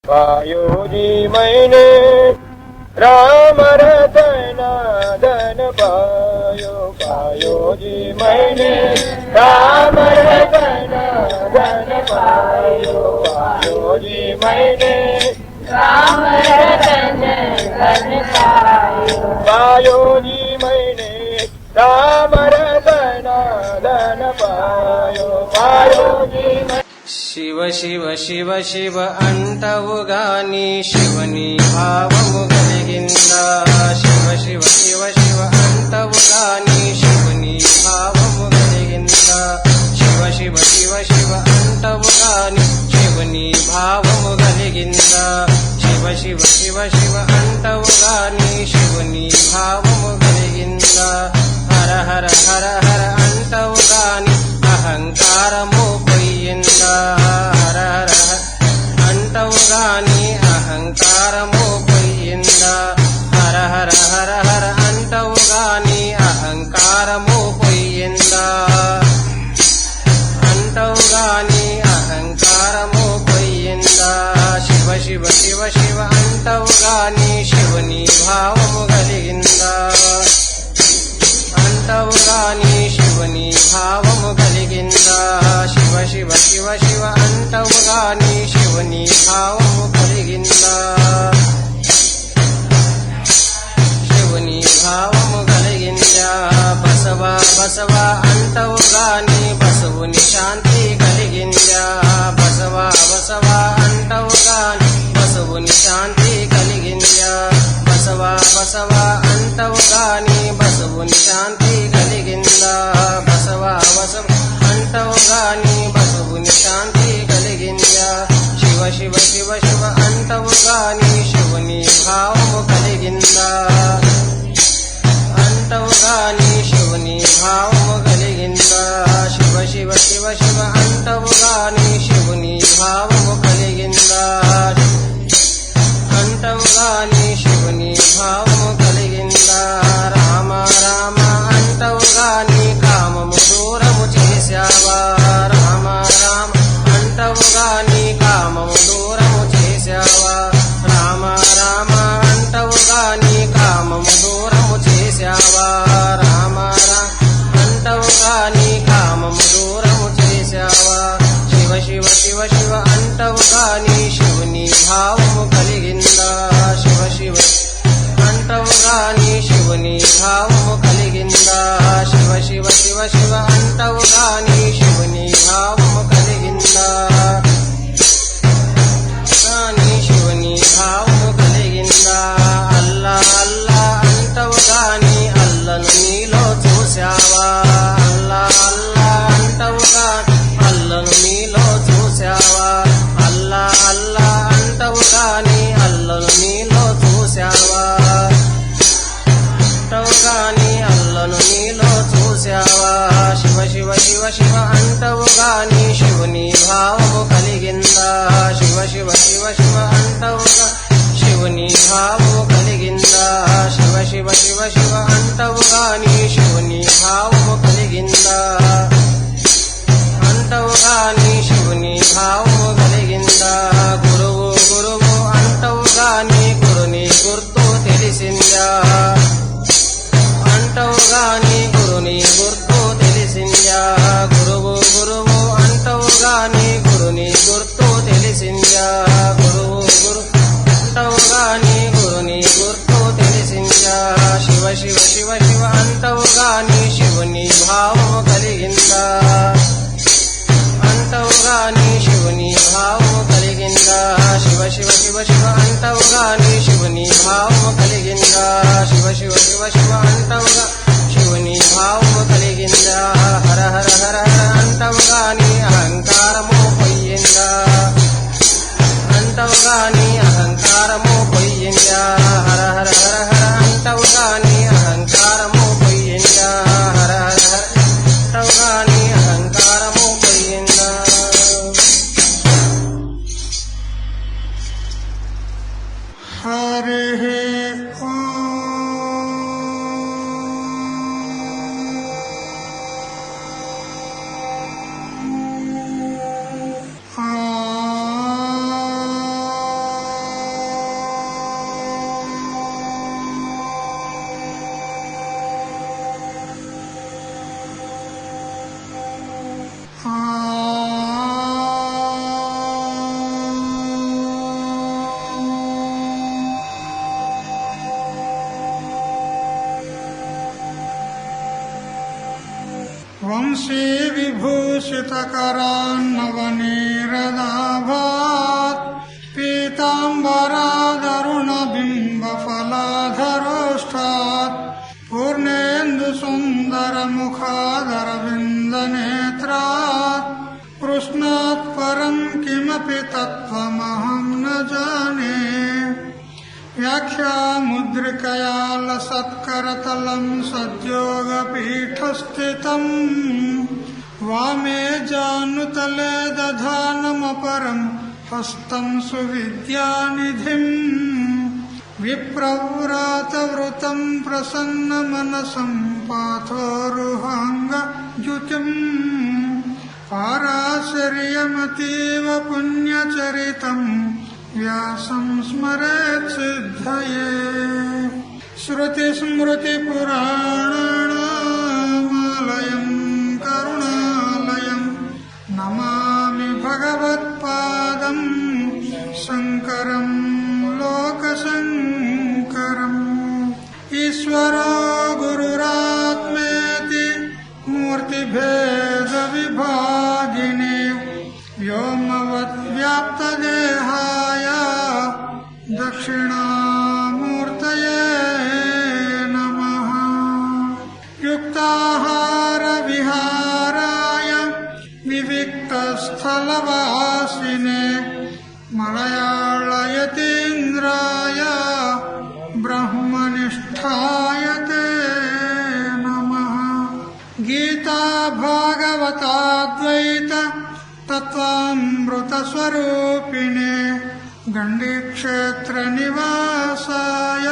पायो जी मैंने राम रतन धन पायो, पायो जी मैंने राम रतन धन पायो, पायो जी मैंने राम रतन धन पायो, पायो जी मैंने राम रतन धन पायो, पायो जी శివ శివ శివ శివ అంటవు గాని శివుని భావము కలిగిందా. శివ శివ శివ శివ అంటవు గాని శివుని భావము కలిగిందా. శివ శివ శివ శివ అంటవు గాని శివుని భావము కలిగిందా. శివ శివ శివ శివ అంటవు గాని శివుని భావము కలిగిందా. హర హర హర హర అంటవు గాని అహంకారము పోయిందా. హర హర అంటవు గాని అహంకారము పోయిందా. హర హర హర హర అంటవు గాని అహంకారము పోయిందా. అంటవు గాని అహంకారము పోయిందా. శివ శివ శివ శివ అంటవు గాని శివుని భావము కలిగిందా. అంటవు గాని శివుని భావము కలిగిందా. శివ శివ శివ శివ అంటవు గాని శివుని భావము కలిగిందా. శివుని భావము కలిగిందా. బసవ బసవ అంటవు గాని బసవుని శాంతి కలిగిందా. బసవ బసవ అంటవు గాని బసవుని శాంతి కలిగిందా. బసవ బసవ అంటవు గాని బసవుని శాంతి కలిగిందా. బసవ బసవ అంటవు గాని బసవుని శాంతి కలిగిందా. శివ శివ శివ శివ అంటవు గాని శివుని భావము కలిగిందా. అంటవు గాని శివుని భావము కలిగిందా. శివ శివ శివ శివ అంటవు గాని శివుని భావము కలిగిందా. అంటవు గాని శివుని భావము కలిగిందా. రామ రామ అంటవు గాని కామము దూరము చేశావా. రామ రామ అంటవు గాని కామము దూరము చేశావా. రామ రామ అంటవు గాని కామము దూరము చేశావా. రామ రామ అంటవు గాని కామము దూరము చేశావా. శివ శివ శివ శివ అంటవు గాని శివుని భావము కలిగిందా. శివ శివ అంటవు గాని శివుని భావము కలిగిందా. శివ శివ శివ శివ అంటవు గాని శివుని భావము కలిగిందా. గాని శివుని భావము కలిగిందా. అల్లా అల్లా అంటవు గాని అల్లను నీలో చూశావా. అల్లా అల్లా అంటవు గాని అల్లను నీలో చూశావా. అల్లా అల్లా అంటవు గాని అల్లను నీలో చూశావా. అంటవు గాని అల్లను నీలో చూశావా. శివ శివ శివ శివ అంటవు గాని శివుని భావము కలిగిందా. శివ శివ శివ శివ అంటవు శివుని భావము కలిగిందా. శివ శివ శివ శివ అంటవు గాని శివుని భావము కలిగిందా. అంటవు గాని శివుని భావము కలిగిందా. గురువు గురువు అంటవు గాని గురుని గుర్తు తెలిసిందా. అంటవు గాని గురుని గుర్తు తెలిసిందా. గురువు గురువు అంటవు గాని గురుని గుర్తు తెలిసిందా. గురువు గురు అంటవు గాని గురుని గుర్తు తెలిసిందా. శివ శివ శివ శివ అంటవు గాని శివుని భావము కలిగిందా. అంటవు గాని శివుని భావము కలిగిందా. శివ శివ శివ శివ అంటవు గాని శివుని భావము కలిగిందా. శివ శివ శివ శివ అంటవు శివుని భావము కలిగిందా. హర హర హర హర అంటవు గాని అహంకారము పోయిందా. అంటవు గాని అహంకారము పోయిందా. హర హర హర హర అంటవు గాని అహంకారము పోయిందా. హర హర హర అంటవు గాని అహంకారము పోయిందా. హరి వంశీ విభూషితకరాన్నవనీరదాభాత్ పీతాంబరాదరుణబింబఫలాధరోష్టాత్ పూర్ణేందు సుందరముఖాదరవిందనేత్రాత్ కృష్ణాత్ పరం కిమపి తత్వమహం న జానే వ్యాఖ్యాముద్రికయా లసత్కరతలం సద్యోగపీఠస్థితం వామే జానుతలే దధానమపరం హస్తం సువిద్యానిధిం విప్రవ్రాతవృతం ప్రసన్నమనసం పాథోరుహాంగద్యుతిం పారాశర్యమతీవ పుణ్యచరితం వ్యాసం స్మరేత్ సిద్ధయే శృతిస్మృతిపురాణానామాలయం కరుణాలయం నమామి భగవత్పాదం శంకరం లోకశంకరం ఈశ్వరో గురురాత్మేతి మూర్తిభేద విభాగినే వ్యోమవద్వ్యాప్తదేహాయ దక్షిణామూర్తయే నమః యుక్తాహార విహారాయ వివిక్తస్థలవాసినే మలయాళయతీంద్రాయ బ్రహ్మనిష్ఠాయ తే నమః గీతా భాగవతాద్వైత తత్వామృత స్వరూపిణే గండీక్షేత్ర నివాసాయ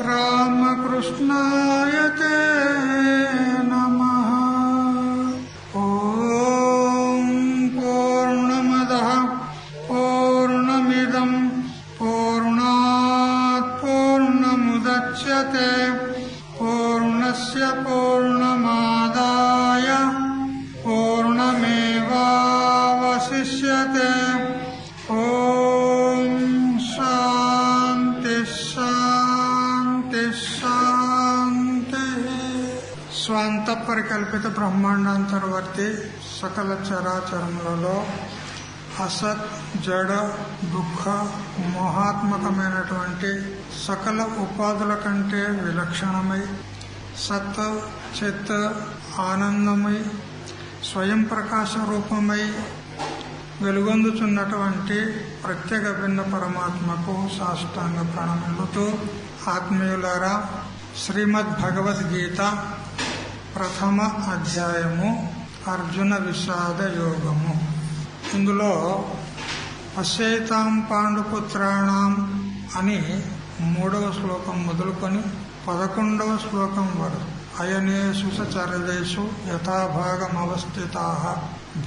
రామకృష్ణాయ తే నమః. ఓం పూర్ణమదః పూర్ణమిదం పూర్ణాత్ పూర్ణముదచ్యతే పూర్ణస్య పూర్ణమాదాయ పూర్ణమేవావశిష్యతే. ఓం శాంతి శాంతి శాంతి. స్వాంత పరికల్పిత బ్రహ్మాండాంతర్వర్తి సకల చరాచరములలో అసత్ జడ దుఃఖ మోహాత్మకమైనటువంటి సకల ఉపాధుల కంటే విలక్షణమై సత్ చిత్ ఆనందమై స్వయం ప్రకాశ రూపమై వెలుగొందుచున్నటువంటి ప్రత్యేక భిన్న పరమాత్మకు సాష్టాంగ ప్రణమిల్లుతూ ఆత్మీయులారా, శ్రీమద్ భగవద్గీత ప్రథమ అధ్యాయము అర్జున విషాద యోగము. ఇందులో పశ్యైతాం పాండుపుత్రాణం అని 3వ శ్లోకం మొదలుకొని 11వ శ్లోకం వరకు అయనేషు చరదేషు యథాభాగమవస్థితాః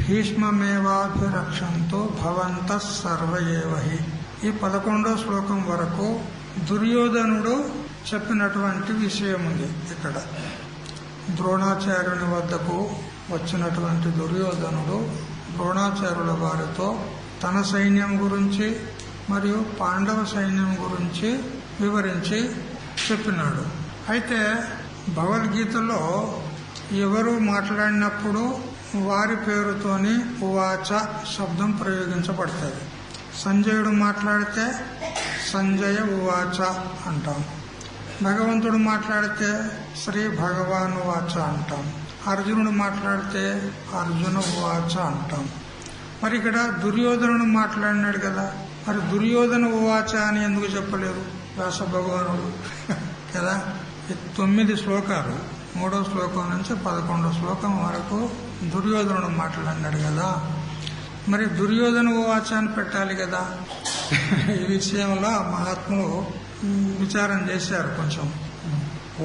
భీష్మమేవాభిరక్షంతు భవంతః సర్వ ఏవ హి. ఈ 11వ శ్లోకం వరకు దుర్యోధనుడు చెప్పినటువంటి విషయం ఉంది. ఇక్కడ ద్రోణాచార్యుని వద్దకు వచ్చినటువంటి దుర్యోధనుడు ద్రోణాచార్యుల వారితో తన సైన్యం గురించి మరియు పాండవ సైన్యం గురించి వివరించి చెప్పినాడు. అయితే భగవద్గీతలో ఎవరు మాట్లాడినప్పుడు వారి పేరుతోని ఉవాచ శబ్దం ప్రయోగించబడుతుంది. సంజయుడు మాట్లాడితే సంజయ ఉవాచ అంటాం. భగవంతుడు మాట్లాడితే శ్రీ భగవాన్ ఉవాచ అంటాం. అర్జునుడు మాట్లాడితే అర్జున ఉవాచ అంటాం. మరి ఇక్కడ దుర్యోధనుడు మాట్లాడినాడు కదా, మరి దుర్యోధన ఉవాచ అని ఎందుకు చెప్పలేరు వ్యాస భగవానుడు కదా? 9 శ్లోకాలు, 3వ శ్లోకం నుంచి 11వ శ్లోకం వరకు దుర్యోధనుడు మాట్లాడినాడు కదా, మరి దుర్యోధన ఉవాచ అని పెట్టాలి కదా. ఈ విషయంలో మహాత్ములు విచారం చేశారు. కొంచెం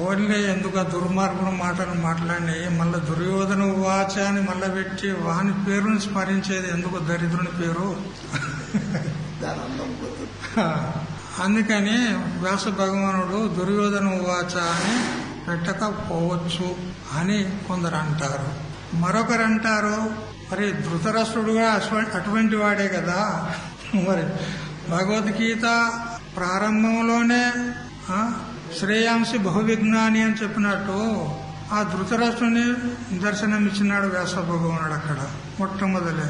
ఓన్లీ ఎందుకు ఆ దుర్మార్గుడు మాటలు మాట్లాడినాయి, మళ్ళీ దుర్యోధన ఉవాచ అని మళ్ళీ పెట్టి వాని పేరుని స్మరించేది ఎందుకు, దరిద్రుని పేరు. అందుకని వ్యాస భగవానుడు దుర్యోధన ఉవాచ అని పెట్టకపోవచ్చు అని కొందరు అంటారు. మరొకరు అంటారు, మరి ధృతరాష్ట్రుడుగా అటువంటి వాడే కదా. మరి భగవద్గీత ప్రారంభంలోనే శ్రేయాంసి బహువిజ్ఞాని అని చెప్పినట్టు ఆ ధృతరాష్ట్రుని దర్శనమిచ్చినాడు వ్యాస భగవానుడు అక్కడ మొట్టమొదలే.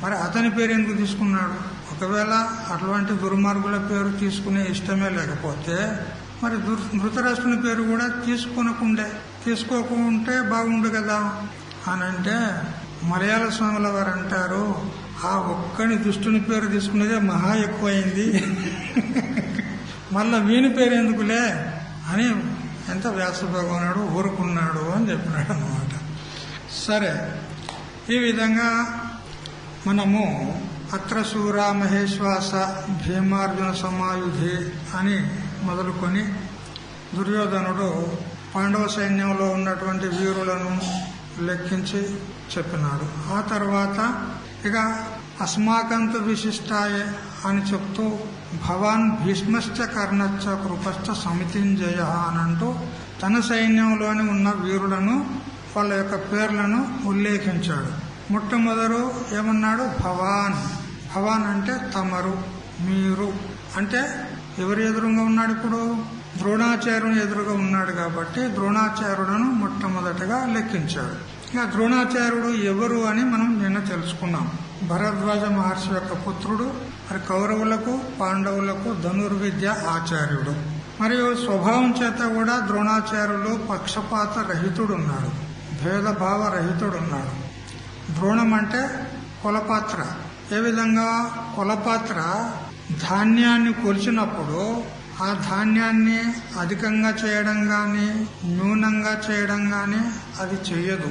మరి అతని పేరు ఎందుకు తీసుకున్నాడు? ఒకవేళ అటువంటి దుర్మార్గుల పేరు తీసుకునే ఇష్టమే లేకపోతే మరి ధృతరాష్ట్రుని పేరు కూడా తీసుకోకుంటే బాగుండు కదా అని అంటే మలయాళ స్వాముల వారు అంటారు, ఆ ఒక్కని దుష్టుని పేరు తీసుకునేదే మహా ఎక్కువైంది, మళ్ళా వీని పేరు ఎందుకులే అని ఎంత వ్యాస భగవానుడు ఊరుకున్నాడు అని చెప్పినాడు అన్నమాట. సరే, ఈ విధంగా మనము అత్ర శూర మహేశ్వాస భీమార్జున సమాయుధి అని మొదలుకొని దుర్యోధనుడు పాండవ సైన్యంలో ఉన్నటువంటి వీరులను లెక్కించి చెప్పినాడు. ఆ తర్వాత ఇక అస్మాకంతు విశిష్టాయే అని చెప్తూ భవాన్ భీష్మశ్చ కర్ణశ్చ కృపశ్చ సమితింజయ అని అంటూ తన సైన్యంలోని ఉన్న వీరులను వాళ్ళ యొక్క పేర్లను ఉల్లేఖించాడు. మొట్టమొదలు ఏమన్నాడు? భవాన్. భవాన్ అంటే తమరు, మీరు. అంటే ఎవరి ఎదురుగా ఉన్నాడు? ఇప్పుడు ద్రోణాచార్యుని ఎదురుగా ఉన్నాడు కాబట్టి ద్రోణాచార్యులను మొట్టమొదటగా లెక్కించాడు. ఇక ద్రోణాచార్యుడు ఎవరు అని మనం నిన్న తెలుసుకున్నాం. భరద్వాజ మహర్షి యొక్క పుత్రుడు. మరి కౌరవులకు పాండవులకు ధనుర్విద్య ఆచార్యుడు. మరియు స్వభావం చేత కూడా ద్రోణాచార్యులు పక్షపాత రహితుడున్నాడు, భేదభావ రహితుడున్నాడు. ద్రోణం అంటే కొలపాత్ర. ఏ విధంగా? కొలపాత్ర ధాన్యాన్ని కొలిచినప్పుడు ఆ ధాన్యాన్ని అధికంగా చేయడం గాని న్యూనంగా చేయడం గాని అది చెయ్యదు.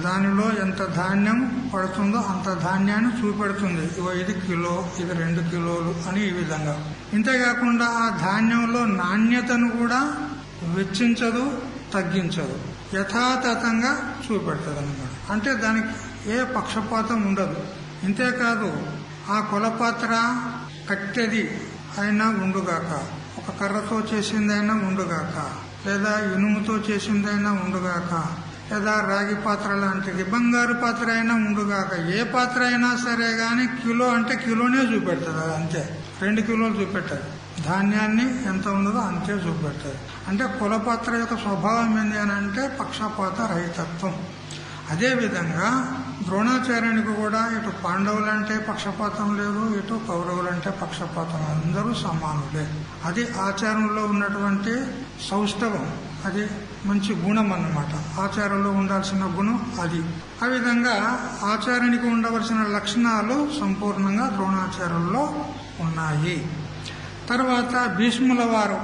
దానిలో ఎంత ధాన్యం పడుతుందో అంత ధాన్యాన్ని చూపెడుతుంది. ఇది కిలో, ఇది 2 కిలోలు అని. ఈ విధంగా. ఇంతేకాకుండా ఆ ధాన్యంలో నాణ్యతను కూడా వెచ్చించదు, తగ్గించదు, యథాతథంగా చూపెడుతుంది అన్నమాట. అంటే దానికి ఏ పక్షపాతం ఉండదు. ఇంతేకాదు, ఆ కొలపాత్ర కట్టెది అయినా ఉండుగాక, ఒక కర్రతో చేసిందైనా ఉండుగాక, లేదా ఇనుముతో చేసిందైనా ఉండుగాక, లేదా రాగి పాత్ర లాంటిది, బంగారు పాత్ర అయినా ఉండుగాక, ఏ పాత్ర అయినా సరే గాని కిలో అంటే కిలోనే చూపెడుతుంది. అది అంతే, 2 కిలోలు చూపెట్టదు. ధాన్యాన్ని ఎంత ఉన్నదో అంతే చూపెడుతుంది. అంటే కులపాత్ర యొక్క స్వభావం ఏంటి అని అంటే పక్షపాత రహితత్వం. అదేవిధంగా ద్రోణాచార్యునికి కూడా ఇటు పాండవులంటే పక్షపాతం లేదు, ఇటు కౌరవులంటే పక్షపాతం, అందరూ సమానులే. అది ఆచారంలో ఉన్నటువంటి సౌష్ఠవం, అది మంచి గుణం అన్నమాట. ఆచారంలో ఉండాల్సిన గుణం అది. ఆ విధంగా ఆచార్యునికి ఉండవలసిన లక్షణాలు సంపూర్ణంగా ద్రోణాచార్యుల్లో ఉన్నాయి. తర్వాత భీష్ముల వారు,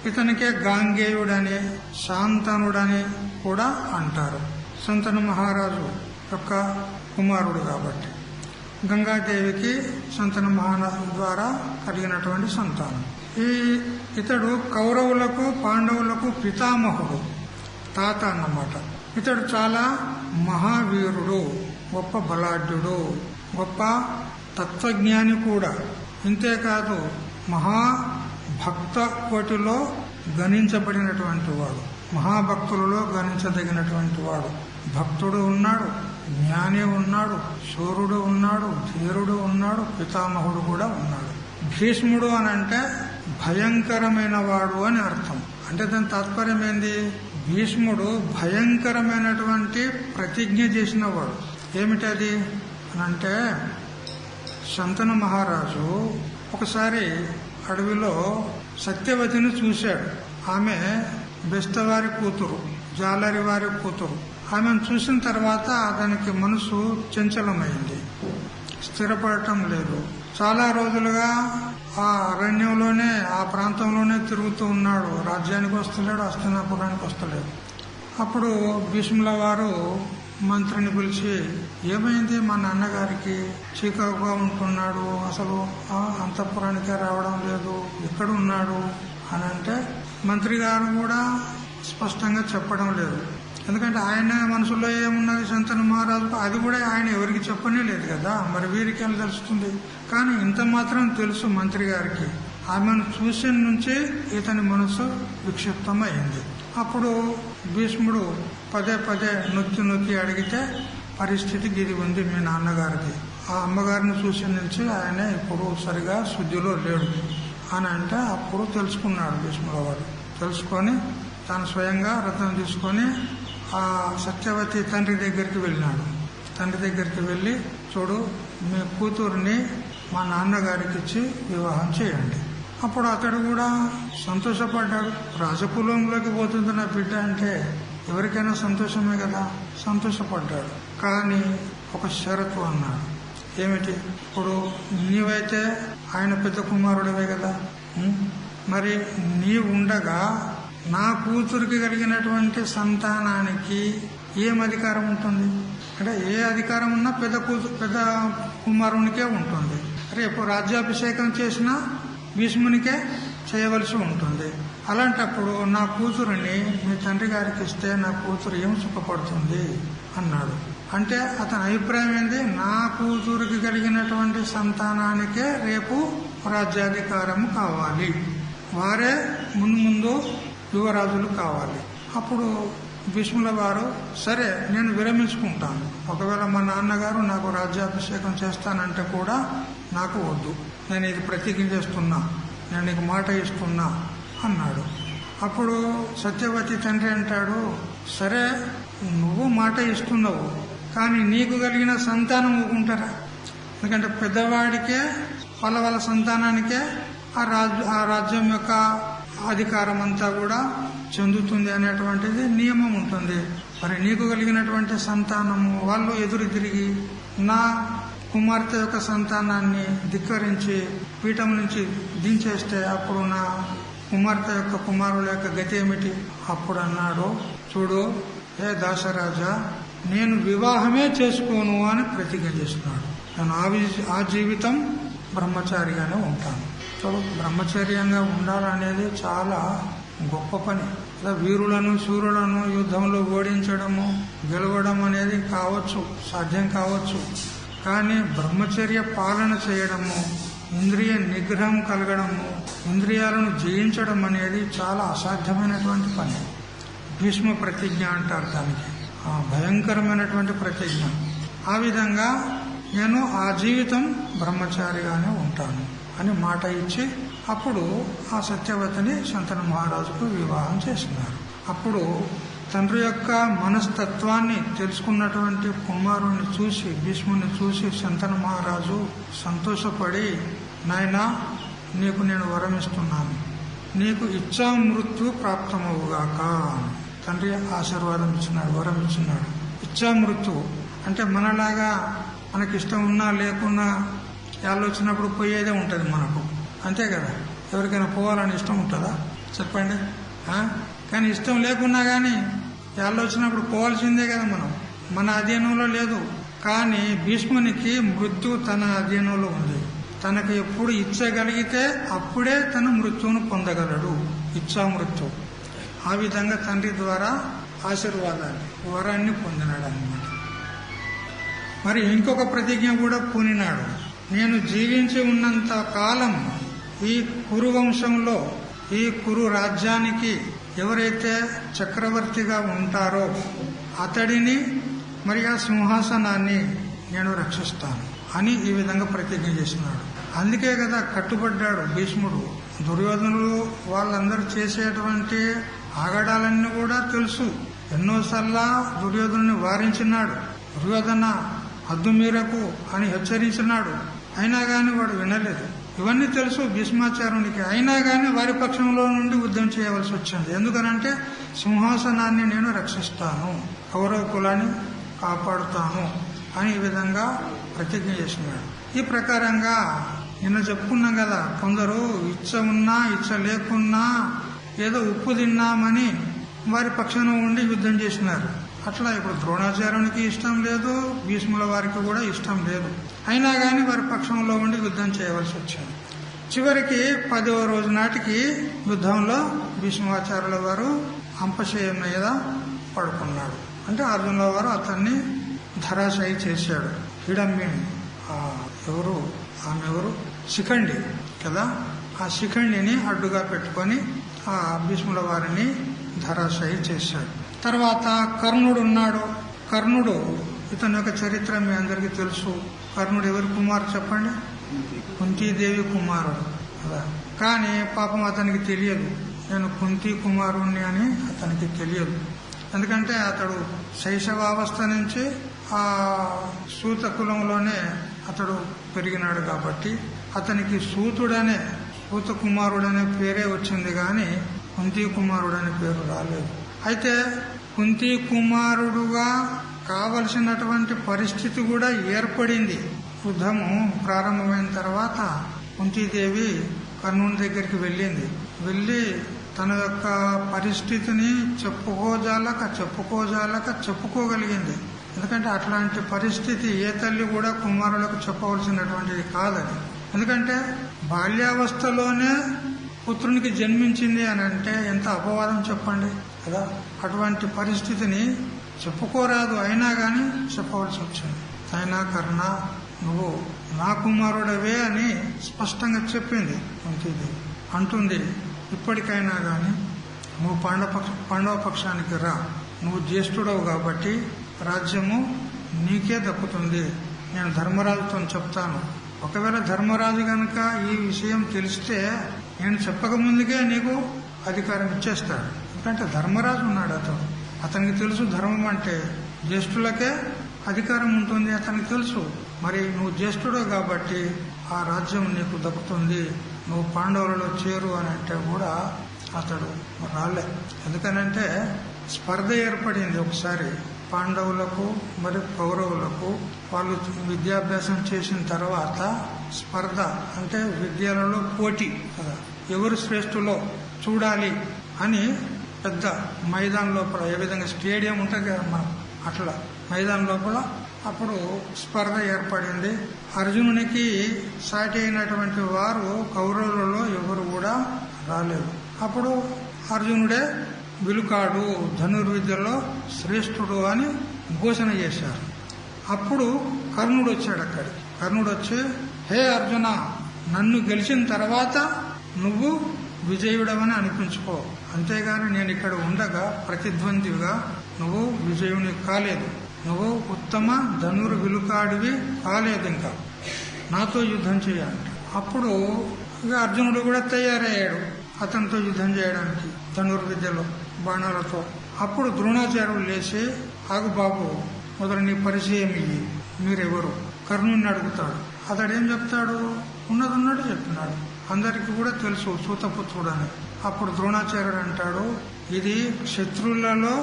ఇతనికే గాంగేయుడని శాంతనుడని కూడా అంటారు. శంతను మహారాజు యొక్క కుమారుడు కాబట్టి గంగాదేవికి శంతను మహారాజు ద్వారా కలిగినటువంటి సంతానం. ఇతడు కౌరవులకు పాండవులకు పితామహుడు, తాత అన్నమాట. ఇతడు చాలా మహావీరుడు, గొప్ప బలాఢ్యుడు, గొప్ప తత్వజ్ఞాని కూడా. ఇంతేకాదు మహాభక్త కోటిలో గణించబడినటువంటి వాడు, మహాభక్తులలో గణించదగినటువంటి వాడు. భక్తుడు ఉన్నాడు, జ్ఞాని ఉన్నాడు, శూరుడు ఉన్నాడు, ధీరుడు ఉన్నాడు, పితామహుడు కూడా ఉన్నాడు. భీష్ముడు అని అంటే భయంకరమైన వాడు అని అర్థం. అంటే దాని తాత్పర్యం ఏంది? భీష్ముడు భయంకరమైనటువంటి ప్రతిజ్ఞ చేసిన వాడు. ఏమిటది అని అంటే, శంతను మహారాజు ఒకసారి అడవిలో సత్యవతిని చూశాడు. ఆమె బెస్తవారి కూతురు, జాలరి వారి కూతురు. ఆమెను చూసిన తర్వాత అతనికి మనసు చంచలమైంది, స్థిరపడటం లేదు. చాలా రోజులుగా ఆ అరణ్యంలోనే, ఆ ప్రాంతంలోనే తిరుగుతూ ఉన్నాడు. రాజ్యానికి వస్తలేడు, హస్తినాపురానికి వస్తలేడు. అప్పుడు భీష్ముల వారు మంత్రిని పిలిచి, ఏమైంది మా నాన్నగారికి, చీకగా ఉంటున్నాడు, అసలు అంతఃపురానికే రావడం లేదు, ఎక్కడున్నాడు అని అంటే మంత్రి గారు కూడా స్పష్టంగా చెప్పడం లేదు. ఎందుకంటే ఆయన మనసులో ఏమున్నది శంతను మహారాజుకు, అది కూడా ఆయన ఎవరికి చెప్పనే లేదు కదా. మరి వీరికి ఎలా తెలుస్తుంది? కానీ ఇంత మాత్రం తెలుసు మంత్రి గారికి. ఆమెను చూసిన నుంచి ఇతని మనసు విక్షిప్తమైంది. అప్పుడు భీష్ముడు పదే పదే నొక్కి నొక్కి అడిగితే, పరిస్థితి గిది ఉంది మీ నాన్నగారికి, ఆ అమ్మగారిని చూసిన నుంచి ఆయన ఇప్పుడు సరిగా శుద్ధిలో లేడు అని అంటే అప్పుడు తెలుసుకున్నాడు భీష్ముల వారు. తెలుసుకొని తాను స్వయంగా రథం తీసుకొని ఆ సత్యవతి తండ్రి దగ్గరికి వెళ్ళినాడు. తండ్రి దగ్గరికి వెళ్ళి, చూడు మీ కూతుర్ని మా నాన్నగారికి ఇచ్చి వివాహం చేయండి. అప్పుడు అతడు కూడా సంతోషపడ్డాడు. రాజకులంలోకి పోతుంది నా బిడ్డ అంటే ఎవరికైనా సంతోషమే కదా, సంతోషపడ్డాడు. కానీ ఒక షరతు అన్నాడు. ఏమిటి? ఇప్పుడు నీవైతే ఆయన పెద్ద కుమారుడివే కదా, మరి నీవు ఉండగా నా కూతురికి కలిగినటువంటి సంతానానికి ఏం అధికారం ఉంటుంది అంటే, ఏ అధికారం ఉన్నా పెద్ద కుమారునికే ఉంటుంది. రేపు రాజ్యాభిషేకం చేసినా భీష్మునికే చేయవలసి ఉంటుంది. అలాంటప్పుడు నా కూతురుని మీ తండ్రి గారికి ఇస్తే నా కూతురు ఏం సుఖపడుతుంది అన్నాడు. అంటే అతని అభిప్రాయం ఏంది? నా కూతురికి కలిగినటువంటి సంతానానికే రేపు రాజ్యాధికారము కావాలి, వారే ముందు యువరాజులు కావాలి. అప్పుడు భీష్ముల వారు, సరే నేను విరమించుకుంటాను, ఒకవేళ మా నాన్నగారు నాకు రాజ్యాభిషేకం చేస్తానంటే కూడా నాకు వద్దు, నేను ఇది ప్రతిజ్ఞ చేస్తున్నా, నేను నీకు మాట ఇస్తున్నా అన్నాడు. అప్పుడు సత్యవతి తండ్రి అంటాడు, సరే నువ్వు మాట ఇస్తున్నావు, కానీ నీకు కలిగిన సంతానం ఊకుంటారా? ఎందుకంటే పెద్దవాడికే వాళ్ళ సంతానానికే ఆ రాజ్యం యొక్క అధికారం అంతా కూడా చెందుతుంది అనేటువంటిది నియమం ఉంటుంది. మరి నీకు కలిగినటువంటి సంతానము వాళ్ళు ఎదురు తిరిగి నా కుమార్తె యొక్క సంతానాన్ని ధిక్కరించి పీఠం నుంచి దించేస్తే అప్పుడు నా కుమార్తె యొక్క కుమారుల యొక్క గతి ఏమిటి? అప్పుడు అన్నాడు, చూడు ఏ దాసరాజా, నేను వివాహమే చేసుకోను అని ప్రతిజ్ఞ చేస్తున్నాడు. నేను ఆ జీవితం బ్రహ్మచారిగానే ఉంటాను. చూడు, బ్రహ్మచర్యంగా ఉండాలనేది చాలా గొప్ప పని. వీరులను శూరులను యుద్ధంలో ఓడించడము గెలవడం అనేది కావచ్చు, సాధ్యం కావచ్చు. కానీ బ్రహ్మచర్య పాలన చేయడము, ఇంద్రియ నిగ్రహం కలగడము, ఇంద్రియాలను జయించడం అనేది చాలా అసాధ్యమైనటువంటి పని. భీష్మ ప్రతిజ్ఞ అంటారు దానికి, భయంకరమైనటువంటి ప్రతిజ్ఞ. ఆ విధంగా నేను ఆ జీవితం బ్రహ్మచారిగానే ఉంటాను అని మాట ఇచ్చి అప్పుడు ఆ సత్యవతిని శంతను మహారాజుకు వివాహం చేసినారు. అప్పుడు తండ్రి యొక్క మనస్తత్వాన్ని తెలుసుకున్నటువంటి కుమారుని చూసి, భీష్ముని చూసి శంతను మహారాజు సంతోషపడి, నాయనా నీకు నేను వరమిస్తున్నాను, నీకు ఇచ్చా మృత్యు ప్రాప్తమవుగాక. తండ్రి ఆశీర్వాదం ఇచ్చినాడు, వరం ఇచ్చినాడు. ఇచ్చా మృత్యు అంటే మనలాగా మనకిష్టం ఉన్నా లేకున్నా వచ్చినప్పుడు పోయేదే ఉంటుంది మనకు, అంతే కదా. ఎవరికైనా పోవాలని ఇష్టం ఉంటుందా చెప్పండి? కానీ ఇష్టం లేకున్నా కానీ వచ్చినప్పుడు పోవాల్సిందే కదా. మన అధీనంలో లేదు. కానీ భీష్మునికి మృత్యు తన అధీనంలో ఉంది. తనకు ఎప్పుడు ఇచ్చగలిగితే అప్పుడే తన మృత్యువును పొందగలడు, ఇచ్చా మృత్యు. ఆ విధంగా తండ్రి ద్వారా ఆశీర్వాదాన్ని, వరాన్ని పొందినాడు అన్నమాట. మరి ఇంకొక ప్రతిజ్ఞ కూడా పూనినాడు. నేను జీవించి ఉన్నంత కాలం ఈ కురు వంశంలో, ఈ కురు రాజ్యానికి ఎవరైతే చక్రవర్తిగా ఉంటారో అతడిని, మరి ఆ సింహాసనాన్ని నేను రక్షిస్తాను అని ఈ విధంగా ప్రతిజ్ఞ చేసినాడు. అందుకే కదా కట్టుబడ్డాడు భీష్ముడు. దుర్యోధనులు వాళ్ళందరూ చేసేటువంటి ఆగడాలన్నీ కూడా తెలుసు. ఎన్నోసార్లు దుర్యోధనుని వారించినాడు. దుర్యోధన హద్దు మీరకు అని హెచ్చరించినాడు. అయినా గాని వాడు వినలేదు. ఇవన్నీ తెలుసు భీష్మాచార్యునికి. అయినా గాని వారి పక్షంలో నుండి యుద్ధం చేయవలసి వచ్చింది. ఎందుకనంటే సింహాసనాన్ని నేను రక్షిస్తాను, కౌరవ కులాన్ని కాపాడుతాను అని ఈ విధంగా ప్రతిజ్ఞ చేసినాడు. ఈ ప్రకారంగా నిన్న చెప్పుకున్నాం కదా, కొందరు ఇచ్చ ఉన్నా ఇచ్చ లేకున్నా ఏదో ఉప్పు తిన్నామని వారి పక్షాన ఉండి యుద్ధం చేసినారు. అట్లా ఇప్పుడు ద్రోణాచార్యునికి ఇష్టం లేదు, భీష్ముల వారికి కూడా ఇష్టం లేదు. అయినా గాని వారి పక్షంలో ఉండి యుద్ధం చేయవలసి వచ్చింది. చివరికి 10వ రోజు నాటికి యుద్ధంలో భీష్మాచార్యుల వారు అంపశయం మీద పడుకున్నాడు. అంటే అర్జునుల వారు అతన్ని ధరాశయి చేశాడు. హిడమ్మిని ఆమె శిఖండి కదా, ఆ శిఖండిని అడ్డుగా పెట్టుకొని ఆ భీష్ముల వారిని ధరాశయి చేశాడు. తర్వాత కర్ణుడు ఉన్నాడు. కర్ణుడు, ఇతని యొక్క చరిత్ర మీ అందరికీ తెలుసు. కర్ణుడు ఎవరి కుమారుడు చెప్పండి? కుంతీదేవి కుమారుడు కదా. కానీ పాపం అతనికి తెలియదు, నేను కుంతి కుమారుణ్ణి అని అతనికి తెలియదు. ఎందుకంటే అతడు శైశవావస్థ నుంచి ఆ సూత కులంలోనే అతడు పెరిగినాడు కాబట్టి అతనికి సూతుడనే సూత కుమారుడనే పేరే వచ్చింది గాని కుంతీ కుమారుడనే పేరు రాలేదు. అయితే కుంతీ కుమారుడుగా కావలసినటువంటి పరిస్థితి కూడా ఏర్పడింది. యుద్ధము ప్రారంభమైన తర్వాత కుంతీదేవి కర్ణుని దగ్గరికి వెళ్ళింది. వెళ్లి తన యొక్క పరిస్థితిని చెప్పుకోగలిగింది. ఎందుకంటే అట్లాంటి పరిస్థితి ఏ తల్లి కూడా కుమారులకు చెప్పవలసినటువంటిది కాదని. ఎందుకంటే బాల్యావస్థలోనే పుత్రునికి జన్మించింది అని అంటే ఎంత అపవాదం చెప్పండి కదా. అటువంటి పరిస్థితిని చెప్పుకోరాదు, అయినా గాని చెప్పవలసి వచ్చింది. అయినా కర్ణ నువ్వు నా కుమారుడవే అని స్పష్టంగా చెప్పింది కుంతీదేవి. అంటుంది ఇప్పటికైనా గాని నువ్వు పాండవ పక్షానికి రా, నువ్వు జ్యేష్ఠుడవు కాబట్టి రాజ్యము నీకే దక్కుతుంది. నేను ధర్మరాజుతో చెప్తాను. ఒకవేళ ధర్మరాజు గనక ఈ విషయం తెలిస్తే నేను చెప్పక ముందుకే నీకు అధికారం ఇచ్చేస్తాడు. ఎందుకంటే ధర్మరాజు ఉన్నాడు, అతనికి తెలుసు ధర్మం అంటే జ్యేష్ఠులకే అధికారం ఉంటుంది, అతనికి తెలుసు. మరి నువ్వు జ్యేష్ఠుడు కాబట్టి ఆ రాజ్యం నీకు దక్కుతుంది, నువ్వు పాండవులలో చేరు అని అంటే కూడా అతడు రాలే. ఎందుకనంటే స్పర్ధ ఏర్పడింది ఒకసారి పాండవులకు మరి కౌరవులకు. వాళ్ళు విద్యాభ్యాసం చేసిన తర్వాత స్పర్ధ అంటే విద్యలలో పోటీ కదా, ఎవరు శ్రేష్ఠులో చూడాలి అని పెద్ద మైదాన్ లోపల, ఏ విధంగా స్టేడియం ఉంటుంది కదా మనం అట్లా మైదాన్ లోపల అప్పుడు స్పర్ధ ఏర్పడింది. అర్జునునికి సాటి అయినటువంటి వారు కౌరవులలో ఎవరు కూడా రాలేదు. అప్పుడు అర్జునుడే విలుకాడు, ధనుర్విద్యలో శ్రేష్ఠుడు అని ఘోషణ చేశారు. అప్పుడు కర్ణుడు వచ్చాడు అక్కడికి. కర్ణుడు వచ్చి, హే అర్జున, నన్ను గెలిచిన తర్వాత నువ్వు విజయుడవని అనిపించుకో, అంతేగాని నేను ఇక్కడ ఉండగా ప్రతిద్వందిగా నువ్వు విజయుని కాలేదు, నువ్వు ఉత్తమ ధనుర్విలుకాడివి కాలేదు, ఇంకా నాతో యుద్ధం చేయాలంట. అప్పుడు ఇక అర్జునుడు కూడా తయారయ్యాడు అతనితో యుద్ధం చేయడానికి ధనుర్విద్యలో బాణాలతో. అప్పుడు ద్రోణాచార్యుడు లేచి, ఆగు బాబు, మొదలు నీ పరిచయం ఇయ్యి, మీరెవరు కర్ణుని అడుగుతాడు. అతడేం చెప్తాడు? ఉన్నదన్నట్టు చెప్పినాడు. అందరికీ కూడా తెలుసు సూతపుత్రుడని. అప్పుడు ద్రోణాచార్యుడు అంటాడు, ఇది శత్రువులలో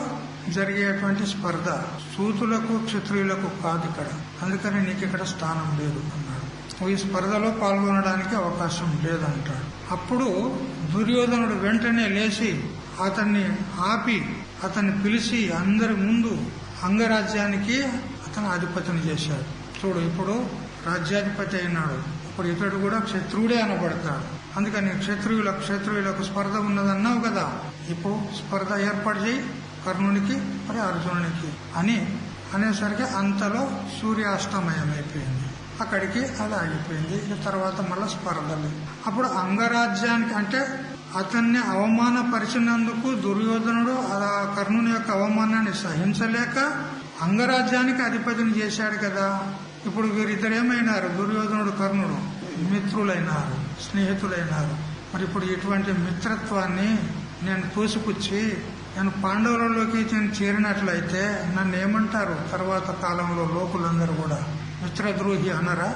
జరిగేటువంటి స్పర్ధ, సూతులకు క్షత్రియులకు కాదు ఇక్కడ, అందుకని నీకు ఇక్కడ స్థానం లేదు అన్నాడు. ఈ స్పర్ధలో పాల్గొనడానికి అవకాశం లేదంటాడు. అప్పుడు దుర్యోధనుడు వెంటనే లేచి అతన్ని ఆపి అతన్ని పిలిచి అందరి ముందు అంగరాజ్యానికి అతను అధిపతిని చేశాడు. చూడు, ఇప్పుడు రాజ్యాధిపతి అయినాడు, ఇప్పుడు ఇతడు కూడా క్షత్రువుడే అనబడతాడు. అందుకని క్షత్రియులకు స్పర్ధ ఉన్నదన్నావు కదా, ఇప్పుడు స్పర్ధ ఏర్పాటు చేయి కర్ణునికి మరి అర్జునునికి అని అనేసరికి అంతలో సూర్యాస్తమయం అయిపోయింది. అక్కడికి అది ఆగిపోయింది. తర్వాత మళ్ళా స్పర్ధలు. అప్పుడు అంగరాజ్యానికి అంటే అతన్ని అవమానపరిచినందుకు దుర్యోధనుడు ఆ కర్ణుని యొక్క అవమానాన్ని సహించలేక అంగరాజ్యానికి అధిపతిని చేశాడు కదా. ఇప్పుడు వీరిద్దరేమైనారు? దుర్యోధనుడు కర్ణుడు మిత్రులైనారు, స్నేహితులైనారు. మరి ఇప్పుడు ఇటువంటి మిత్రత్వాన్ని నేను తోసిపుచ్చి నేను పాండవులలోకి నేను చేరినట్లయితే నన్ను ఏమంటారు తర్వాత కాలంలో లోకులందరూ కూడా? మిత్రద్రోహి అనరా?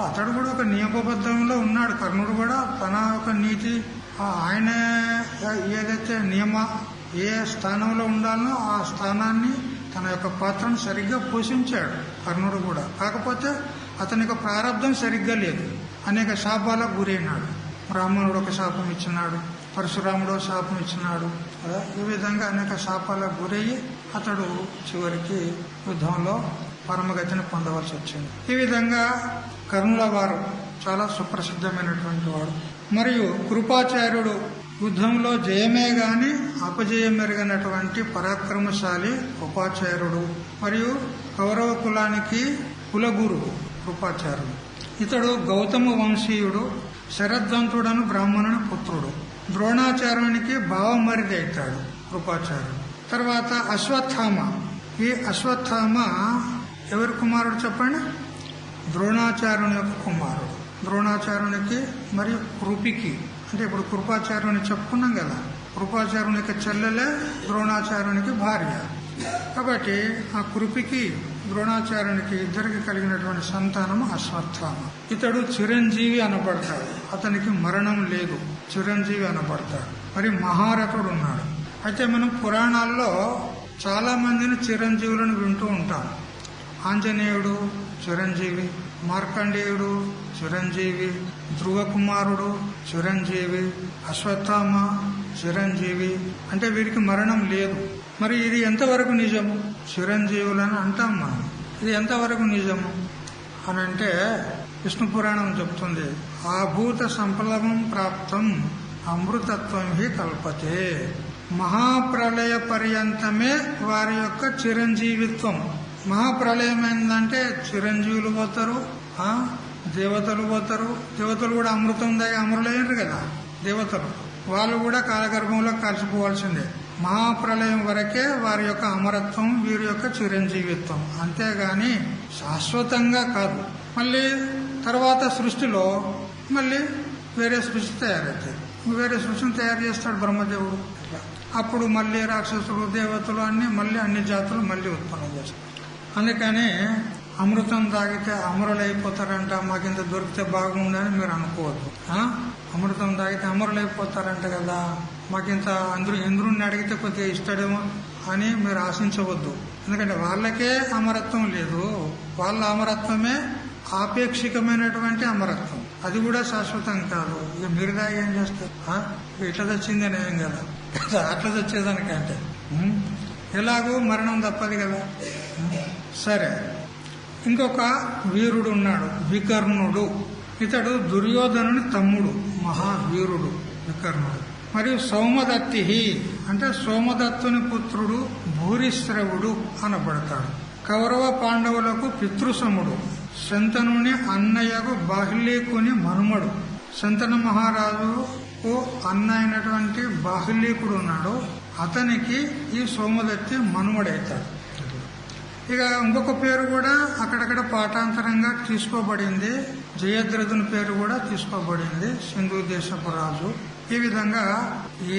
అతడు కూడా ఒక నియమబద్ధంలో ఉన్నాడు. కర్ణుడు కూడా తన ఒక నీతి, ఆయన ఏదైతే ఏ స్థానంలో ఉండాలనో ఆ స్థానాన్ని, తన యొక్క పాత్రను సరిగ్గా పోషించాడు కర్ణుడు కూడా. కాకపోతే అతని యొక్క ప్రారంధం సరిగ్గా లేదు, అనేక శాపాలకు గురైనాడు. బ్రాహ్మణుడు ఒక శాపం ఇచ్చినాడు, పరశురాముడు శాపం ఇచ్చినాడు కదా. ఈ విధంగా అనేక శాపాలకు గురయ్యి అతడు చివరికి యుద్ధంలో పరమగతిని పొందవలసి వచ్చింది. ఈ విధంగా కర్ణుల వారు చాలా సుప్రసిద్ధమైనటువంటి వాడు. మరియు కృపాచార్యుడు యుద్ధంలో జయమే గాని అపజయం మెరుగనటువంటి పరాక్రమశాలి కృపాచార్యుడు. మరియు కౌరవ కులానికి కులగురు కృపాచార్యుడు. ఇతడు గౌతమ వంశీయుడు, శరద్వంతుడను బ్రాహ్మణుని పుత్రుడు. ద్రోణాచార్యునికి భావమరిది అవుతాడు కృపాచార్యుడు. తర్వాత అశ్వత్థామ. ఈ అశ్వత్థామ ఎవరి కుమారుడు చెప్పండి? ద్రోణాచార్యుని యొక్క కుమారుడు. ద్రోణాచార్యునికి మరియు కృపికి, అంటే ఇప్పుడు కృపాచార్యుని చెప్పుకున్నాం కదా, కృపాచార్యునికి చెల్లెలే ద్రోణాచార్యునికి భార్య. కాబట్టి ఆ కృపికి ద్రోణాచార్యునికి ఇద్దరికి కలిగినటువంటి సంతానం అశ్వత్థామ. ఇతడు చిరంజీవి అనబడతాడు. అతనికి మరణం లేదు, చిరంజీవి అనబడతాడు. మరి మహారథుడు ఉన్నాడు. అయితే మనం పురాణాల్లో చాలా మందిని చిరంజీవులను వింటూ ఉంటాం. ఆంజనేయుడు చిరంజీవి, మార్కండేయుడు చిరంజీవి, ధ్రువ కుమారుడు చిరంజీవి, అశ్వత్థామ చిరంజీవి. అంటే వీరికి మరణం లేదు. మరి ఇది ఎంతవరకు నిజము? చిరంజీవులని అంటాం మనం. ఇది ఎంతవరకు నిజము అని అంటే విష్ణు పురాణం చెప్తుంది, ఆభూత సంప్లవం ప్రాప్తం అమృతత్వం హి కల్పతే. మహాప్రళయ పర్యంతమే వారి యొక్క చిరంజీవిత్వం. మహాప్రళయం ఏంటంటే చిరంజీవులు పోతారు, దేవతలు పోతారు. దేవతలు కూడా అమృతం దాగి అమరులయ్యారు కదా దేవతలు. వాళ్ళు కూడా కాలగర్భంలో కలిసిపోవాల్సిందే. మహాప్రళయం వరకే వారి యొక్క అమరత్వం, వీరి యొక్క చిరంజీవిత్వం. అంతేగాని శాశ్వతంగా కాదు. మళ్ళీ తర్వాత సృష్టిలో మళ్ళీ వేరే సృష్టి తయారవుతాయి. వేరే సృష్టిని తయారు చేస్తాడు బ్రహ్మదేవుడు. అప్పుడు మళ్ళీ రాక్షసులు, దేవతలు అన్ని జాతులు మళ్ళీ ఉత్పన్నం చేస్తాడు. అందుకని అమృతం తాగితే అమరులైపోతారంట. మాకింత దొరికితే బాగుందని మీరు అనుకోవద్దు. అమృతం తాగితే అమరులైపోతారంట కదా, మాకింత ఇంద్రుడిని అడిగితే కొద్దిగా ఇస్తాడేమో అని మీరు ఆశించవద్దు. ఎందుకంటే వాళ్ళకే అమరత్వం లేదు. వాళ్ళ అమరత్వమే ఆపేక్షికమైనటువంటి అమరత్వం. అది కూడా శాశ్వతం కాదు. ఇక మీరు దాకా ఏం చేస్తారు? ఇట్లా తెచ్చింది ఏం కదా, అట్లా తెచ్చేదానికంటే ఎలాగూ మరణం తప్పదు కదా. సరే, ఇంకొక వీరుడు ఉన్నాడు, వికర్ణుడు. ఇతడు దుర్యోధనుని తమ్ముడు, మహావీరుడు వికర్ణుడు. మరియు సౌమదత్తి అంటే సోమదత్తుని పుత్రుడు భూరిశ్రవుడు అనబడతాడు. కౌరవ పాండవులకు పితృసముడు. శంతనుని అన్నయ్యకు బాహ్లీకుని మనుమడు. శంతన మహారాజుకు అన్న అయినటువంటి బాహ్లీకుడు ఉన్నాడు. అతనికి ఈ సోమదత్తి మనుమడైతాడు. ఇక ఇంకొక పేరు కూడా అక్కడక్కడ పాఠాంతరంగా తీసుకోబడింది. జయద్రథుని పేరు కూడా తీసుకోబడింది, సింధు దేశపు రాజు. ఈ విధంగా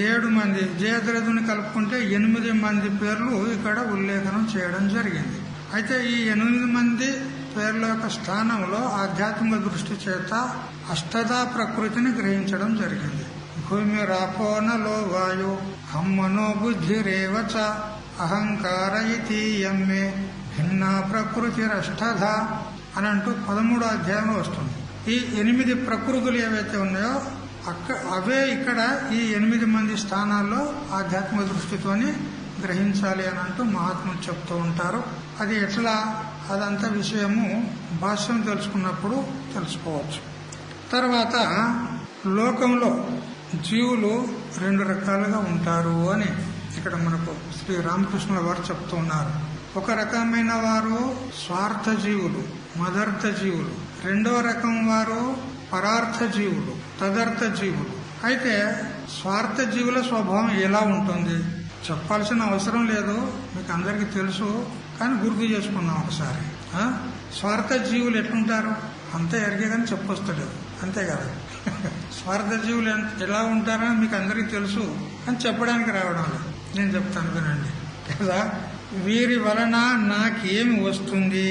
7 మంది, జయద్రథుని కలుపుకుంటే 8 మంది పేర్లు ఇక్కడ ఉల్లేఖనం చేయడం జరిగింది. అయితే ఈ 8 మంది పేర్ల యొక్క స్థానంలో ఆధ్యాత్మిక దృష్టి చేత అష్టదా ప్రకృతిని గ్రహించడం జరిగింది. భూమి రాపోనలో వాయు హమ్మనో బుద్ధిరేవచ అహంకార ఇతీయమ్మే భిన్న ప్రకృతిరష్టధ అని అంటూ 13వ అధ్యాయంలో వస్తుంది. ఈ 8 ప్రకృతులు ఏవైతే ఉన్నాయో అవే ఇక్కడ ఈ 8 మంది స్థానాల్లో ఆధ్యాత్మిక దృష్టితోని గ్రహించాలి అని అంటూ మహాత్ములు చెప్తూ ఉంటారు. అది ఎట్లా, అదంతా విషయము భాష్యం తెలుసుకున్నప్పుడు తెలుసుకోవచ్చు. తర్వాత లోకంలో జీవులు 2 రకాలుగా ఉంటారు అని ఇక్కడ మనకు శ్రీ రామకృష్ణుల వారు చెప్తూ ఉన్నారు. ఒక రకమైన వారు స్వార్థ జీవులు, మదర్థ జీవులు. 2వ రకం వారు పరార్థ జీవులు, తదర్థ జీవులు. అయితే స్వార్థ జీవుల స్వభావం ఎలా ఉంటుంది చెప్పాల్సిన అవసరం లేదు, మీకు అందరికీ తెలుసు. కానీ గుర్తు చేసుకున్నాం ఒకసారి. స్వార్థ జీవులు ఎట్లుంటారు అంతే ఎరిగే కానీ చెప్పొస్తలేదు, అంతే కదా. స్వార్థ జీవులు ఎలా ఉంటారని మీకు అందరికీ తెలుసు, అని చెప్పడానికి రావడం లేదు. నేను చెప్తాను వినండి కదా. వీరి వలన నాకేమి వస్తుంది,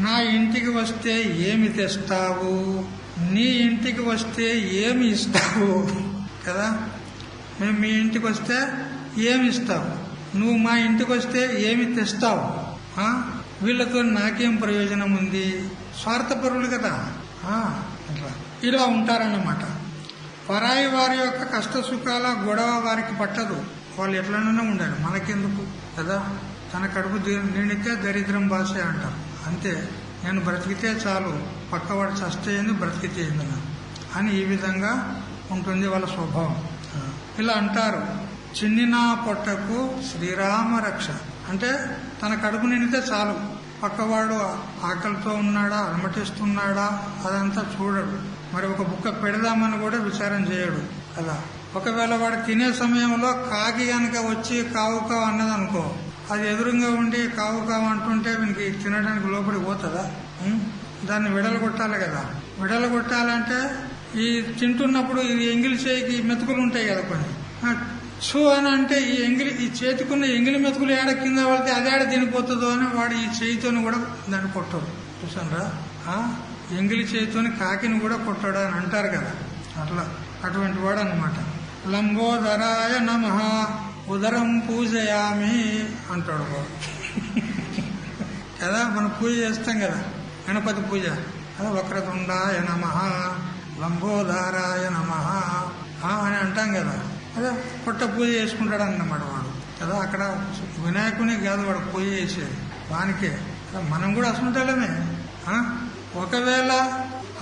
నా ఇంటికి వస్తే ఏమి తెస్తావు, నీ ఇంటికి వస్తే ఏమి ఇస్తావు కదా. మేము మీ ఇంటికి వస్తే ఏమి ఇస్తావు, నువ్వు మా ఇంటికి వస్తే ఏమి తెస్తావు, వీళ్ళతో నాకేం ప్రయోజనం ఉంది. స్వార్థపరులు కదా. ఇలా ఉంటారన్నమాట. పరాయి వారి యొక్క కష్ట సుఖాల గొడవ వారికి పట్టదు. వాళ్ళు ఎట్లనైనా ఉండాలి, మనకెందుకు కదా. తన కడుపు నిండితే దరిద్రం భాషే అంటారు. అంతే, నేను బ్రతికితే చాలు, పక్కవాడు చస్తేంది బ్రతికితేంది అని ఈ విధంగా ఉంటుంది వాళ్ళ స్వభావం. ఇలా అంటారు, చిన్నినా పొట్టకు శ్రీరామ రక్ష. అంటే తన కడుపు నిండితే చాలు, పక్కవాడు ఆకలితో ఉన్నాడా, అలమటిస్తున్నాడా అదంతా చూడడు. మరి ఒక బుక్క పెడదామని కూడా విచారం చేయడు కదా. ఒకవేళ వాడు తినే సమయంలో కాకి కనుక వచ్చి కావు కావు అన్నది అనుకో, అది ఎదురుగా ఉండి కావు కావు అంటుంటే వీనికి తినడానికి లోపలికి పోతుందా? దాన్ని విడలగొట్టాలి కదా. విడలగొట్టాలంటే ఈ తింటున్నప్పుడు ఇది ఎంగిలి చేయికి మెతుకులు ఉంటాయి కదా కొన్ని, సు అని అంటే ఈ చేతికున్న ఎంగిలి మెతుకులు ఏడ కింద పడితే అదేడ తినిపోతుందో అని వాడు ఈ చేతితోని కూడా దాన్ని కొట్టడు. చూసానరా, ఎంగిలి చేతితోని కాకిని కూడా కొట్టాడు అని అంటారు కదా, అట్లా అటువంటి వాడు అనమాట. లంబోదరాయ నమః ఉదరం పూజయామి అంటాడు వాడు కదా. మనం పూజ చేస్తాం కదా, గణపతి పూజ, వక్రతుండాయ నమః లంబోదరాయ నమః అని అంటాం కదా. అదే పొట్ట పూజ చేసుకుంటాడు అన్నమాట వాడు కదా. అక్కడ వినాయకునికి కాదు వాడు పూజ చేసేది, వానికే. మనం కూడా అసలుంటామే. ఒకవేళ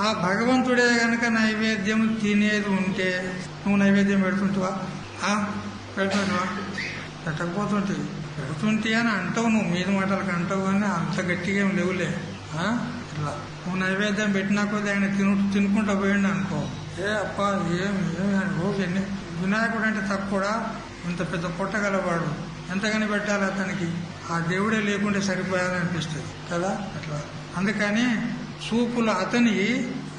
ఆ భగవంతుడే గనక నైవేద్యం తినేది ఉంటే నువ్వు నైవేద్యం పెడుతుంటావా? పెట్టకపోతుంటే పెడుతుంటే అని అంటావు, నువ్వు మీద మాటలకు అంటావు, కానీ అంత గట్టిగా ఏం లేవులే. ఇట్లా నువ్వు నైవేద్యం పెట్టినా కొద్ది ఆయన తినుకుంటా పోయిండు అనుకో, అప్ప ఏమి వినాయకుడు అంటే తక్కువ, ఇంత పెద్ద పొట్టగలవాడు, ఎంతగాని పెట్టాలి అతనికి, ఆ దేవుడే లేకుంటే సరిపోయాలనిపిస్తుంది కదా. అట్లా అందుకని చూపులు అతని,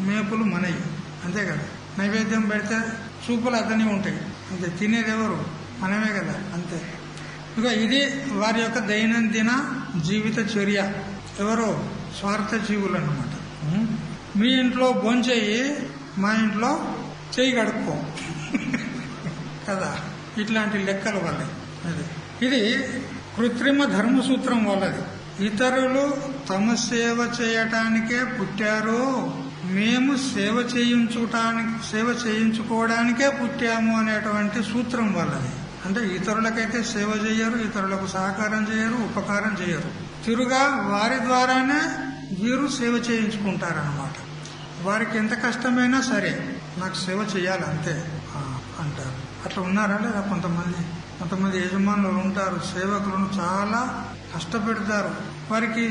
మేపులు మనయి, అంతే కదా. నైవేద్యం పెడితే చూపులు అతని ఉంటాయి, అంతే. తినేది ఎవరు? మనమే కదా, అంతే. ఇక ఇది వారి యొక్క దైనందిన జీవిత చర్య. ఎవరు? స్వార్థ జీవులు అన్నమాట. మీ ఇంట్లో భోంచేయి, మా ఇంట్లో చేయి కడుక్కో కదా. ఇట్లాంటి లెక్కల వల్ల ఇది కృత్రిమ ధర్మసూత్రం వల్లది. ఇతరులు తమ సేవ చేయటానికే పుట్టారు, మేము సేవ చేయించుకోవడానికే పుట్టాము అనేటువంటి సూత్రం వల్లది. అంటే ఇతరులకైతే సేవ చేయరు, ఇతరులకు సహకారం చేయరు, ఉపకారం చేయరు. తిరుగా వారి ద్వారానే వీరు సేవ చేయించుకుంటారనమాట. వారికి ఎంత కష్టమైనా సరే నాకు సేవ చేయాలి అంతే అంటారు. అట్లా ఉన్నారా లేదా? కొంతమంది యజమానులు ఉంటారు, సేవకులను చాలా కష్టపెడతారు. వారికి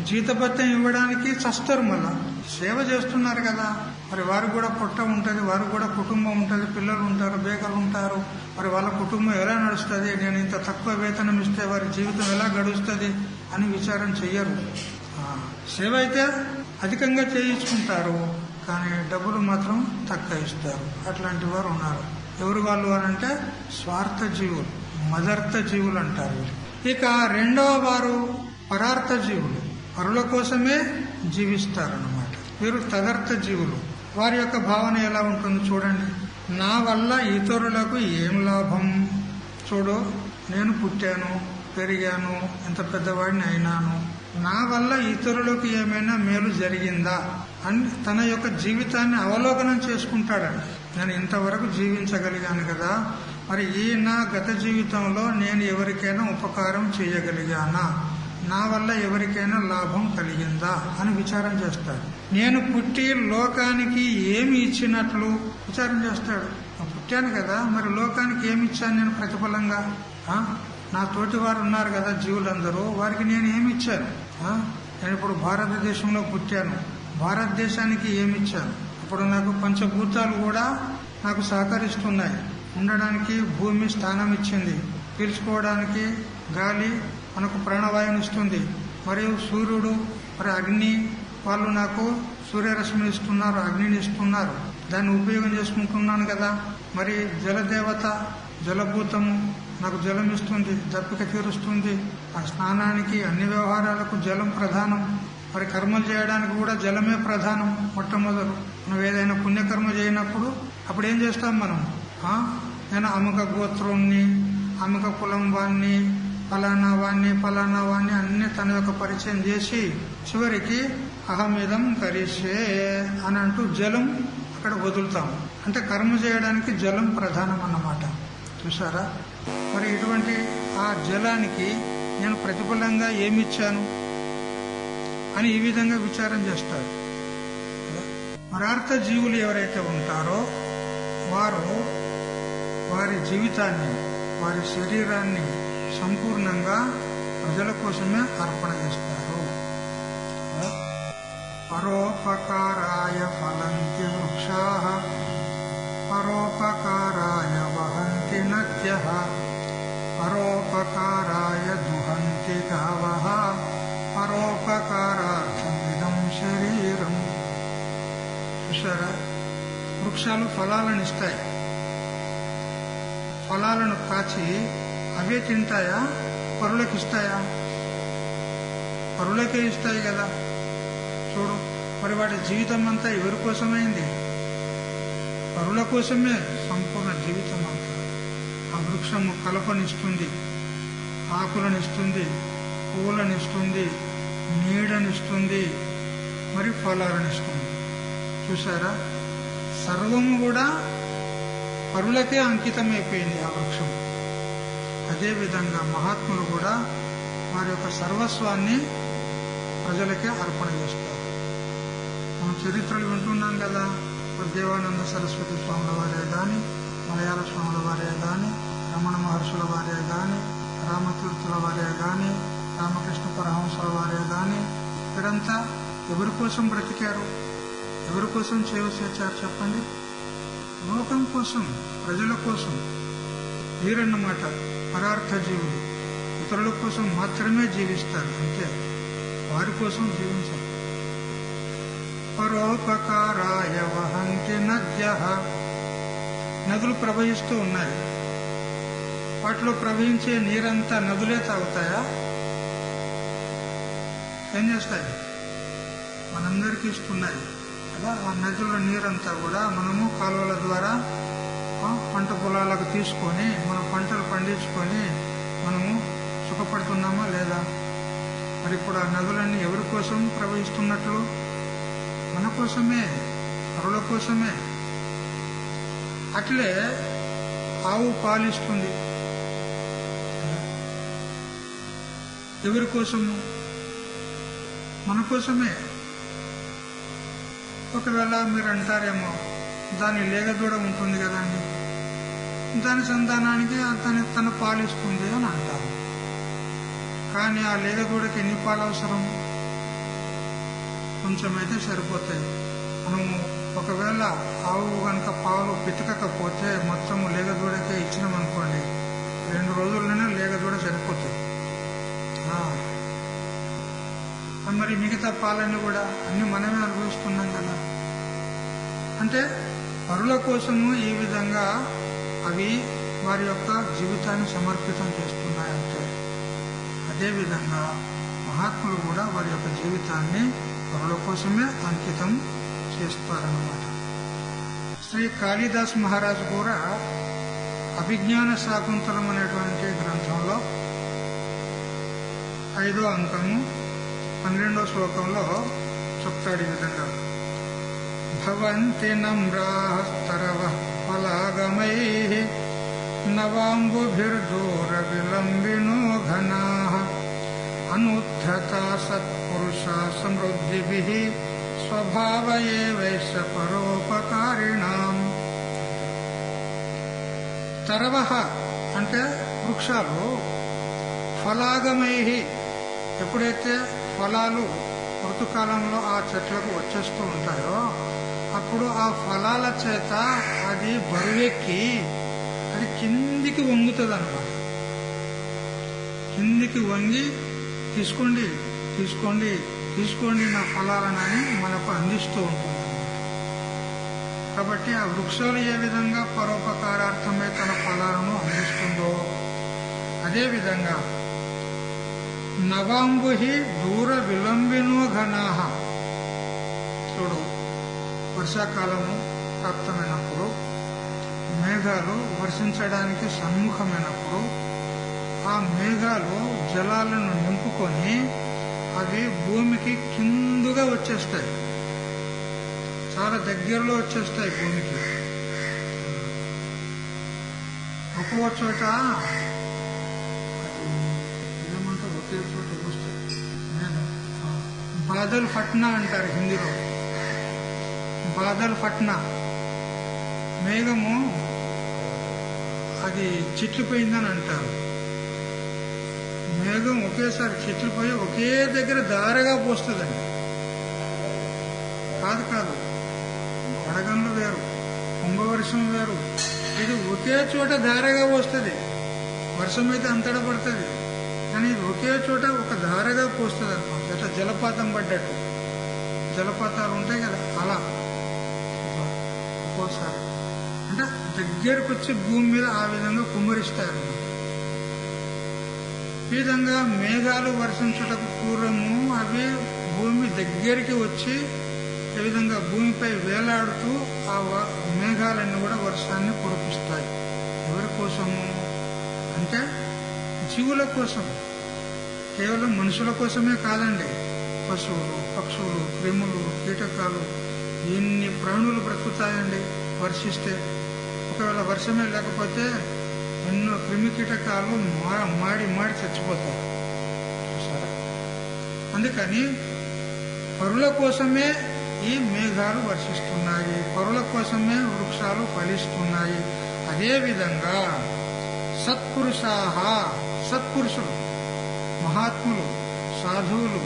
జీతభత్యం ఇవ్వడానికి చస్తారు. మళ్ళా సేవ చేస్తున్నారు కదా, మరి వారికి కూడా పొట్ట ఉంటుంది, వారికి కూడా కుటుంబం ఉంటుంది, పిల్లలు ఉంటారు, బేకలు ఉంటారు. మరి వాళ్ళ కుటుంబం ఎలా నడుస్తుంది, నేను ఇంత తక్కువ వేతనం ఇస్తే వారి జీవితం ఎలా గడుస్తుంది అని విచారం చెయ్యరు. సేవ అయితే అధికంగా చేయించుకుంటారు, కానీ డబ్బులు మాత్రం తక్కువ ఇస్తారు. అట్లాంటి వారు ఉన్నారు. ఎవరు వాళ్ళు అంటే స్వార్థ జీవులు, మదర్థ జీవులు అంటారు. ఇక రెండవ వారు పరార్థ జీవులు, పరుల కోసమే జీవిస్తారన్నమాట. వీరు తదర్థ జీవులు. వారి యొక్క భావన ఎలా ఉంటుంది చూడండి. నా వల్ల ఇతరులకు ఏం లాభం? చూడు, నేను పుట్టాను, పెరిగాను, ఎంత పెద్దవాడిని అయినాను, నా వల్ల ఇతరులకు ఏమైనా మేలు జరిగిందా అని తన యొక్క జీవితాన్ని అవలోకనం చేసుకుంటాడండి. నేను ఇంతవరకు జీవించగలిగాను కదా, మరి ఈ నా గత జీవితంలో నేను ఎవరికైనా ఉపకారం చేయగలిగానా, నా వల్ల ఎవరికైనా లాభం కలిగిందా అని విచారం చేస్తాడు. నేను పుట్టి లోకానికి ఏమి ఇచ్చినట్లు విచారం చేస్తాడు. పుట్టాను కదా, మరి లోకానికి ఏమి ఇచ్చాను నేను ప్రతిఫలంగా? నా తోటి వారు ఉన్నారు కదా జీవులందరూ, వారికి నేను ఏమి ఇచ్చాను? నేను ఇప్పుడు భారతదేశంలో పుట్టాను, భారతదేశానికి ఏమి ఇచ్చాను? ఇప్పుడు నాకు పంచభూతాలు కూడా నాకు సహకరిస్తున్నాయి. ఉండడానికి భూమి స్థానం ఇచ్చింది, పీల్చుకోవడానికి గాలి మనకు ప్రాణవాయువుని ఇస్తుంది, మరియు సూర్యుడు మరి అగ్ని వాళ్ళు నాకు సూర్యరశ్మిని ఇస్తున్నారు, అగ్నిని ఇస్తున్నారు, దాన్ని ఉపయోగం చేసుకుంటున్నాను కదా. మరి జలదేవత జలభూతము నాకు జలం ఇస్తుంది, దప్పిక తీరుస్తుంది. ఆ స్నానానికి అన్ని వ్యవహారాలకు జలం ప్రధానం. మరి కర్మలు చేయడానికి కూడా జలమే ప్రధానం. మొట్టమొదలు మనం ఏదైనా పుణ్యకర్మ చేయనప్పుడు అప్పుడు ఏం చేస్తాం మనం? నేను అముక గోత్రుణ్ణి, అముక కులం వాణ్ణి, ఫలానా వాణ్ణి అన్ని తన యొక్క పరిచయం చేసి చివరికి అహమిదం కరిషే అని అంటూ జలం అక్కడ వదులుతాం. అంటే కర్మ చేయడానికి జలం ప్రధానం అన్నమాట. చూసారా? మరి ఇటువంటి ఆ జలానికి నేను ప్రతిఫలంగా ఏమిచ్చాను అని ఈ విధంగా విచారం చేస్తారు. పరార్థ జీవులు ఎవరైతే ఉంటారో వారు వారి జీవితాన్ని, వారి శరీరాన్ని సంపూర్ణంగా ప్రజల కోసమే అర్పణ చేస్తారు. పరోపకారాయ ఫలంతి వృక్షాః, పరోపకారాయ వహంతి నద్యః, పరోపకారాయ దుహంతి గావః, పరోపకారార్థమిదం శరీరం. చూసారా? వృక్షాలు ఫలాలను ఇస్తాయి. ఫలాలను కాచి అవే తింటాయా, పరులకు ఇస్తాయా? పరులకే ఇస్తాయి కదా. చూడు, మరి వాటి జీవితం అంతా ఎవరి కోసమైంది? పరుల కోసమే సంపూర్ణ జీవితం అంతా. ఆ వృక్షము కలపనిస్తుంది, ఆకులనిస్తుంది, పువ్వులనిస్తుంది, నీడనిస్తుంది, మరి ఫలాలనిస్తుంది. చూసారా, సర్వము కూడా పరులకే అంకితమైపోయింది ఆ వృక్షం. అదేవిధంగా మహాత్ములు కూడా వారి యొక్క సర్వస్వాన్ని ప్రజలకే అర్పణ చేస్తారు. మనం చరిత్రలు వింటున్నాం కదా. దేవానంద సరస్వతి స్వాముల వారే గాని, మలయాళ స్వాముల వారే గాని, రమణ మహర్షుల వారే గాని, రామతీర్థుల వారే గాని, రామకృష్ణ పరమహంసుల వారే గాని, వీరంతా ఎవరి కోసం బ్రతికారు, ఎవరి కోసం సేవ చేశారు చెప్పండి? లోకం కోసం, ప్రజల కోసం. వీరన్నమాట పరార్థ జీవులు. ఇతరుల కోసం మాత్రమే జీవిస్తారు, అంతే, వారి కోసం జీవించారు. పరోపకారాయ వహంతి నద్యః. నదులు ప్రవహిస్తూ ఉన్నాయి. వాటిలో ప్రవహించే నీరంతా నదులే తాగుతాయా? ఏం చేస్తాయి? మనందరికీ ఇస్తున్నాయి కదా. ఆ నదుల నీరంతా కూడా మనము కాలువల ద్వారా పంట పొలాలకు తీసుకొని మన పంటలు పండించుకొని మనము సుఖపడుతున్నామా లేదా? మరి ఇప్పుడు ఆ నదులన్నీ ఎవరి కోసం ప్రవహిస్తున్నట్లు? మన కోసమే, పరుల కోసమే. అట్లే ఆవు పాలిస్తుంది. ఎవరి కోసము? మన కోసమే. ఒకవేళ మీరు అంటారేమో, దాని లేగదూడ ఉంటుంది కదండి, దాని సంతానానికి తన పాలిస్తుంది అని అంటారు. కానీ ఆ లేగదూడకి ఎన్ని పాలు అవసరం? కొంచెమైతే సరిపోతాయి. మనము ఒకవేళ ఆవు కనుక పాలు పితకకపోతే మొత్తము లేగదూడకే ఇచ్చినామనుకోండి, 2 రోజుల్లోనే లేగదూడ సరిపోతుంది. మరి మిగతా పాలన్నీ కూడా అన్ని మనమే అనుభవిస్తున్నాం కదా. అంటే పరుల కోసము ఈ విధంగా అవి వారి యొక్క జీవితాన్ని సమర్పితం చేస్తున్నాయంటే, అదేవిధంగా మహాత్ములు కూడా వారి యొక్క జీవితాన్ని పరుల కోసమే అంకితం చేస్తారన్నమాట. శ్రీ కాళిదాస్ మహారాజు కూడా అభిజ్ఞాన శాకుంతలం అనేటువంటి గ్రంథంలో 5వ అంకము 12వ శ్లోకంలో చెప్తాడు ఈ విధంగా: భవంతి నమ్రాస్తరవః ఫలాగమైః నవాంబుభిర్దూర విలంబినో ఘనాః అనుద్ధతా సత్పురుషా సమృద్ధిభిః స్వభావ ఏవైష పరోపకారిణాం. తరవః అంటే వృక్షాలు, ఫలాగమైః ఎప్పుడైతే ఫలాలు ఋతుకాలంలో ఆ చెట్లకు వచ్చేస్తూ ఉంటాయో అప్పుడు ఆ ఫలాల చేత అది బరువెక్కి అది కిందికి వంగుతుంది అన్నమాట. కిందికి వంగి తీసుకోండి తీసుకోండి తీసుకోండి నా ఫలాలనని మనకు అందిస్తూ ఉంటుంది. కాబట్టి ఆ వృక్షాలు ఏ విధంగా పరోపకారార్థమై తన ఫలాలను అందిస్తుందో అదేవిధంగా నవాంబుహి దూర విలంబినో ఘనాః. చూడు, వర్షాకాలము ప్రాప్తమైనప్పుడు మేఘాలు వర్షించడానికి సన్ముఖమైనప్పుడు ఆ మేఘాలు జలాలను నింపుకొని అవి భూమికి కిందుగా వచ్చేస్తాయి, చాలా దగ్గరలో వచ్చేస్తాయి భూమికి. ఒక్కో చోట ఏమంటారు, ఒకే చోట వస్తాయి. బాదల్ ఫట్నా అంటారు హిందీలో. బాదల్ ఫట్నా మేఘము అది చిట్లిపోయిందని అంటారు. మేఘం ఒకేసారి చిట్లిపోయి ఒకే దగ్గర దారగా పోస్తుందండి. కాదు, వడగండ్లు వేరు, కుంభవర్షం వేరు. ఇది ఒకే చోట ధారగా పోస్తుంది. వర్షం అయితే అంతటా పడుతుంది, కానీ ఇది ఒకే చోట ఒక ధారగా పోస్తుంది అనమాట. అట్లా జలపాతం పడ్డట్టు, జలపాతాలు ఉంటాయి కదా, అలా ఒక్కోసారి అంటే దగ్గరకు వచ్చి భూమి మీద ఆ విధంగా కుమ్మరిస్తారు. ఈ విధంగా మేఘాలు వర్షించుటకు పూర్వము అవి భూమి దగ్గరికి వచ్చి ఈ విధంగా భూమిపై వేలాడుతూ ఆ మేఘాలన్నీ కూడా వర్షాన్ని కురిపిస్తాయి. ఎవరి కోసము అంటే జీవుల కోసం, కేవలం మనుషుల కోసమే కాదండి. పశువులు, పక్షులు, క్రిములు, కీటకాలు, ఎన్ని ప్రాణులు బ్రతుకుతాయండి వర్షిస్తే. ఒకవేళ వర్షమే లేకపోతే ఎన్నో క్రిమి కీటకాలు మాడి మాడి చచ్చిపోతాయి. చూసారా? అందుకని పరుల కోసమే ఈ మేఘాలు వర్షిస్తున్నాయి, పరుల కోసమే వృక్షాలు ఫలిస్తున్నాయి. అదేవిధంగా సత్పురుషాహ, సత్పురుషులు, మహాత్ములు, సాధువులు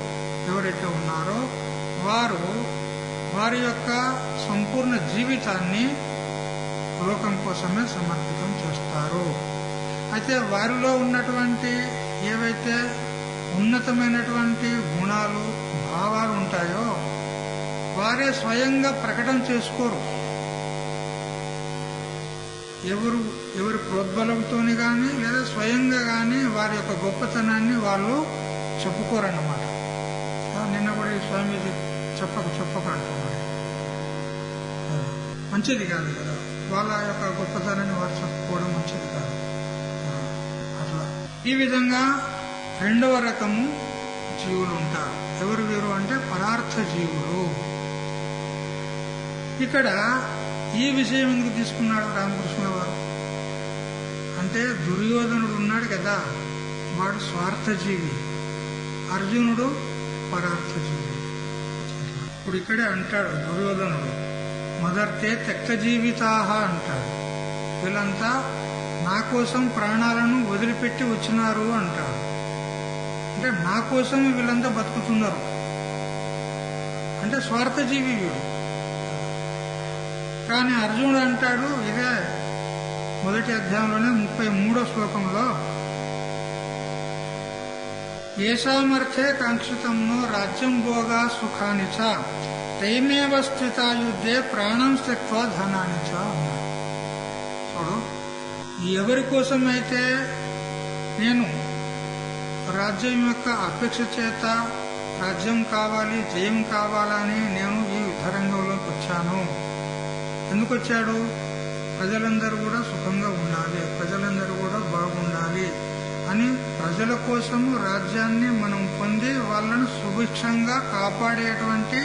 ఎవరైతే ఉన్నారో వారు వారి యొక్క సంపూర్ణ జీవితాన్ని లోకం కోసమే సమర్పితం చేస్తారు. అయితే వారిలో ఉన్నటువంటి ఏవైతే ఉన్నతమైనటువంటి గుణాలు, భావాలు ఉంటాయో వారే స్వయంగా ప్రకటన చేసుకోరు. ఎవరి ప్రోద్బలంతోని గాని లేదా స్వయంగా గాని వారి యొక్క గొప్పతనాన్ని వాళ్ళు చెప్పుకోరన్నమాట. నిన్న కూడా ఈ స్వామీజీ చెప్పకు అంటున్నారు. మంచిది కాదు కదా, వాళ్ళ యొక్క గొప్పతనాన్ని వారు చెప్పుకోవడం మంచిది కాదు. అట్లా ఈ విధంగా రెండవ రకము జీవులు ఉంటారు. ఎవరు వీరు అంటే పరార్థ జీవులు. ఇక్కడ ఈ విషయం ఎందుకు తీసుకున్నాడు రామకృష్ణుల వారు అంటే, దుర్యోధనుడు ఉన్నాడు కదా, వాడు స్వార్థజీవి, అర్జునుడు పరార్థజీవి. ఇప్పుడు ఇక్కడే అంటాడు దుర్యోధనుడు, మొదర్తే త్యక్త జీవితాహ అంటాడు. వీళ్ళంతా నా కోసం ప్రాణాలను వదిలిపెట్టి వచ్చినారు అంటాడు. అంటే నా కోసం వీళ్ళంతా బతుకుతున్నారు అంటే స్వార్థజీవి వీడు. కానీ అర్జునుడు అంటాడు, ఇదే మొదటి అధ్యాయంలోనే 33వ శ్లోకంలో, ఏషామర్థే కాంక్షితంలో రాజ్యం భోగా సుఖాని చ తైమేవ స్థితాయుద్ధే ప్రాణం త్యక్త్వా ధనాని చ అన్నాడు. చూడు, ఎవరి కోసమైతే నేను రాజ్యం యొక్క అపేక్ష చేత రాజ్యం కావాలి, జయం కావాలని నేను ఈ యుద్ధరంగంలోకి వచ్చాను. ఎందుకు వచ్చాడు? ప్రజలందరూ కూడా సుఖంగా ఉండాలి, ప్రజలందరూ కూడా బాగుండాలి అని ప్రజల కోసము రాజ్యాన్ని మనం పొంది వాళ్ళను సుభిక్షంగా కాపాడేటువంటి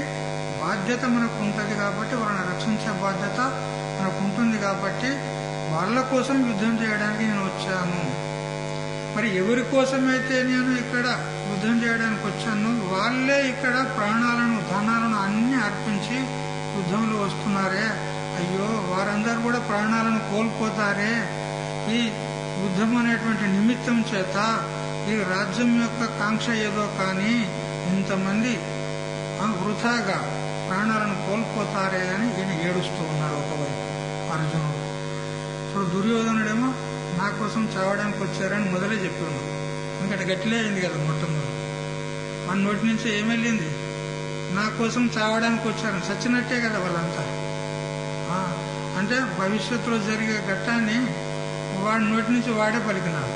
బాధ్యత మనకు ఉంటుంది కాబట్టి, వాళ్ళని రక్షించే బాధ్యత మనకు ఉంటుంది కాబట్టి వాళ్ళ కోసం యుద్ధం చేయడానికి నేను వచ్చాను. మరి ఎవరి కోసమైతే నేను ఇక్కడ యుద్ధం చేయడానికి వచ్చాను వాళ్ళే ఇక్కడ ప్రాణాలను, ధనాలను అన్ని అర్పించి యుద్ధంలో వస్తున్నారే, అయ్యో వారందరూ కూడా ప్రాణాలను కోల్పోతారే. ఈ యుద్ధం అనేటువంటి నిమిత్తం చేత ఈ రాజ్యం యొక్క కాంక్ష ఏదో కానీ ఇంతమంది వృథాగా ప్రాణాలను కోల్పోతారే అని ఈయన ఏడుస్తూ ఉన్నాడు ఒకవైపు అర్జునుడు. ఇప్పుడు దుర్యోధనుడేమో నా కోసం చావడానికి వచ్చారని మొదలే చెప్పి ఉన్నాడు. ఎందుకంటే గట్టిలే అయింది కదా మొట్టమొదటి. మన నోటి నుంచి ఏమెళ్ళింది? నా కోసం చావడానికి వచ్చారని. చచ్చినట్టే కదా వాళ్ళంతా. అంటే భవిష్యత్తులో జరిగే ఘట్టాన్ని వాడి నోటి నుంచి వాడే పలికినాడు.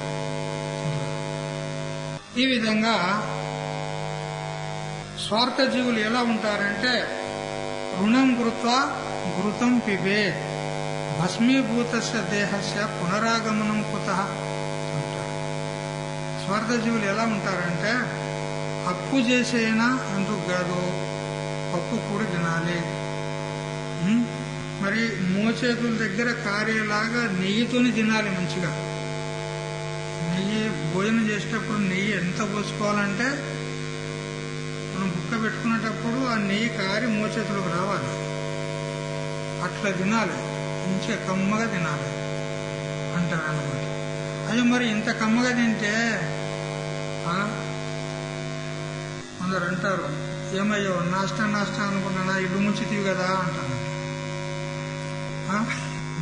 ఈ విధంగా స్వార్థ జీవులు ఎలా ఉంటారంటే, రుణం కృత్వా ఘృతం పిబే భస్మీభూతస్య దేహస్య పునరాగమనం కుతః అంటారు. స్వార్థ జీవులు ఎలా ఉంటారంటే, అప్పు చేసేనా ఎందుకు కాదు, పప్పు కూడా తినాలి. మరి మోచేతుల దగ్గర కారేలాగా నెయ్యితోని తినాలి మంచిగా. నెయ్యి భోజనం చేసేటప్పుడు నెయ్యి ఎంత పోసుకోవాలంటే, మనం బుక్క పెట్టుకునేటప్పుడు ఆ నెయ్యి కారి మోచేతులకు రావాలి. అట్లా తినాలి, మంచిగా కమ్మగా తినాలి అంటారు అన్నమాట. అయ్యో మరి ఇంత కమ్మగా తింటే అందరు అంటారు, ఏమయ్యో నాష్టా అనుకున్నా ఇల్లు ముంచితివి కదా అంటాను.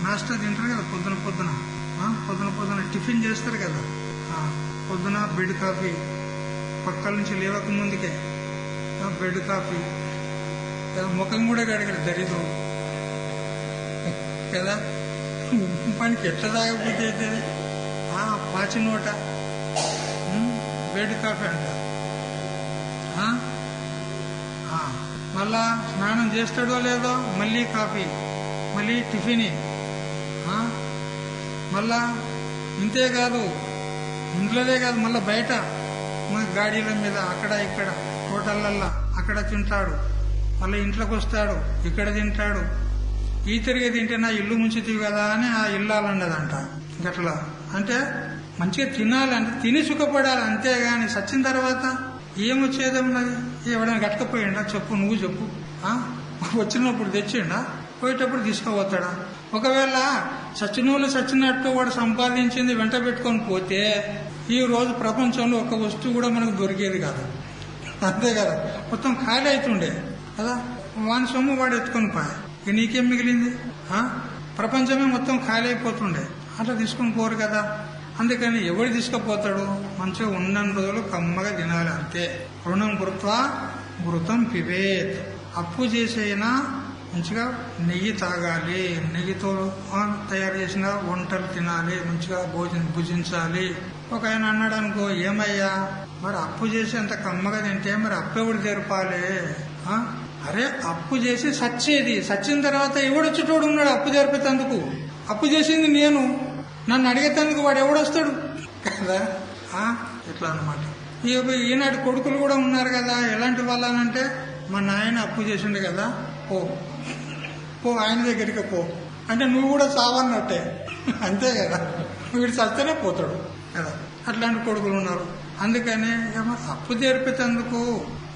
నాష్టా తింటారు కదా పొద్దున టిఫిన్ చేస్తారు కదా, పొద్దున బెడ్ కాఫీ, పక్కల నుంచి లేవక ముందుకే బెడ్ కాఫీ, ముఖం కూడా కడిగాడు దరిద్రం కదా. పనికి ఎట్లా తాగబుద్ధి అయితే పాచి నోట బెడ్ కాఫీ అంట. మళ్ళా స్నానం చేస్తాడో లేదో మళ్ళీ కాఫీ, మళ్ళీ టిఫిన్. మళ్ళా ఇంతేకాదు, ఇంట్లోనే కాదు, మళ్ళా బయట గాడీల మీద అక్కడ ఇక్కడ హోటళ్లల్లో అక్కడ తింటాడు, మళ్ళీ ఇంట్లోకి వస్తాడు, ఇక్కడ తింటాడు. ఈ తిరిగి తింటే నా ఇల్లు ముంచుతీవి కదా అని ఆ ఇల్లాలన్నదంట. గట్లా అంటే మంచిగా తినాలంటే తిని సుఖపడాలి, అంతేగాని సచ్చిన తర్వాత ఏమొచ్చేదేమున్నది? ఎవడైనా గట్టకపోయిండా చెప్పు, నువ్వు చెప్పు. వచ్చినప్పుడు తెచ్చిండా, పోయేటప్పుడు తీసుకుపోతాడా? ఒకవేళ సచ్చినోళ్ళు సచ్చినట్టు వాడు సంపాదించింది వెంట పెట్టుకొని పోతే ఈ రోజు ప్రపంచంలో ఒక వస్తువు కూడా మనకు దొరికేది కాదు, అంతే కదా. మొత్తం ఖాళీ అవుతుండే కదా, వాని సొమ్ము వాడు ఎత్తుకొని పోయా, ఇక నీకేం మిగిలింది? ప్రపంచమే మొత్తం ఖాళీ అయిపోతుండే. అట్లా తీసుకొని పోరు కదా. అందుకని ఎవడు తీసుకుపోతాడు? మంచిగా ఉన్న రోజులు కమ్మగా తినాలి, అంతే. రుణం కృత్వా ఘృతం పిబేత్. అప్పు చేసైనా మంచిగా నెయ్యి తాగాలి, నెయ్యితో తయారు చేసిన వంటలు తినాలి, మంచిగా భుజించాలి. ఒక ఆయన అన్నాడు అనుకో, ఏమయ్యా మరి అప్పు చేసి అంత కమ్మగా తింటే మరి అప్పు ఎవడు తెరపాలి? అరే అప్పు చేసి సచ్చేది, సచ్చిన తర్వాత ఎవడొచ్చేటోడు ఉన్నాడు అప్పు జరిపేందుకు? అప్పు చేసింది నేను, నన్ను అడిగేందుకు వాడు ఎవడొస్తాడు కదా. ఇట్లా అనమాట. ఈనాటి కొడుకులు కూడా ఉన్నారు కదా, ఎలాంటి వాళ్ళనంటే మా నాయన అప్పు చేసిండు కదా, పో ఆయన దగ్గరికి పో అంటే నువ్వు కూడా సావన్నట్టే, అంతే కదా. వీడు చస్తేనే పోతాడు కదా. అట్లాంటి కొడుకులు ఉన్నారు. అందుకని అప్పు జరిపేందుకు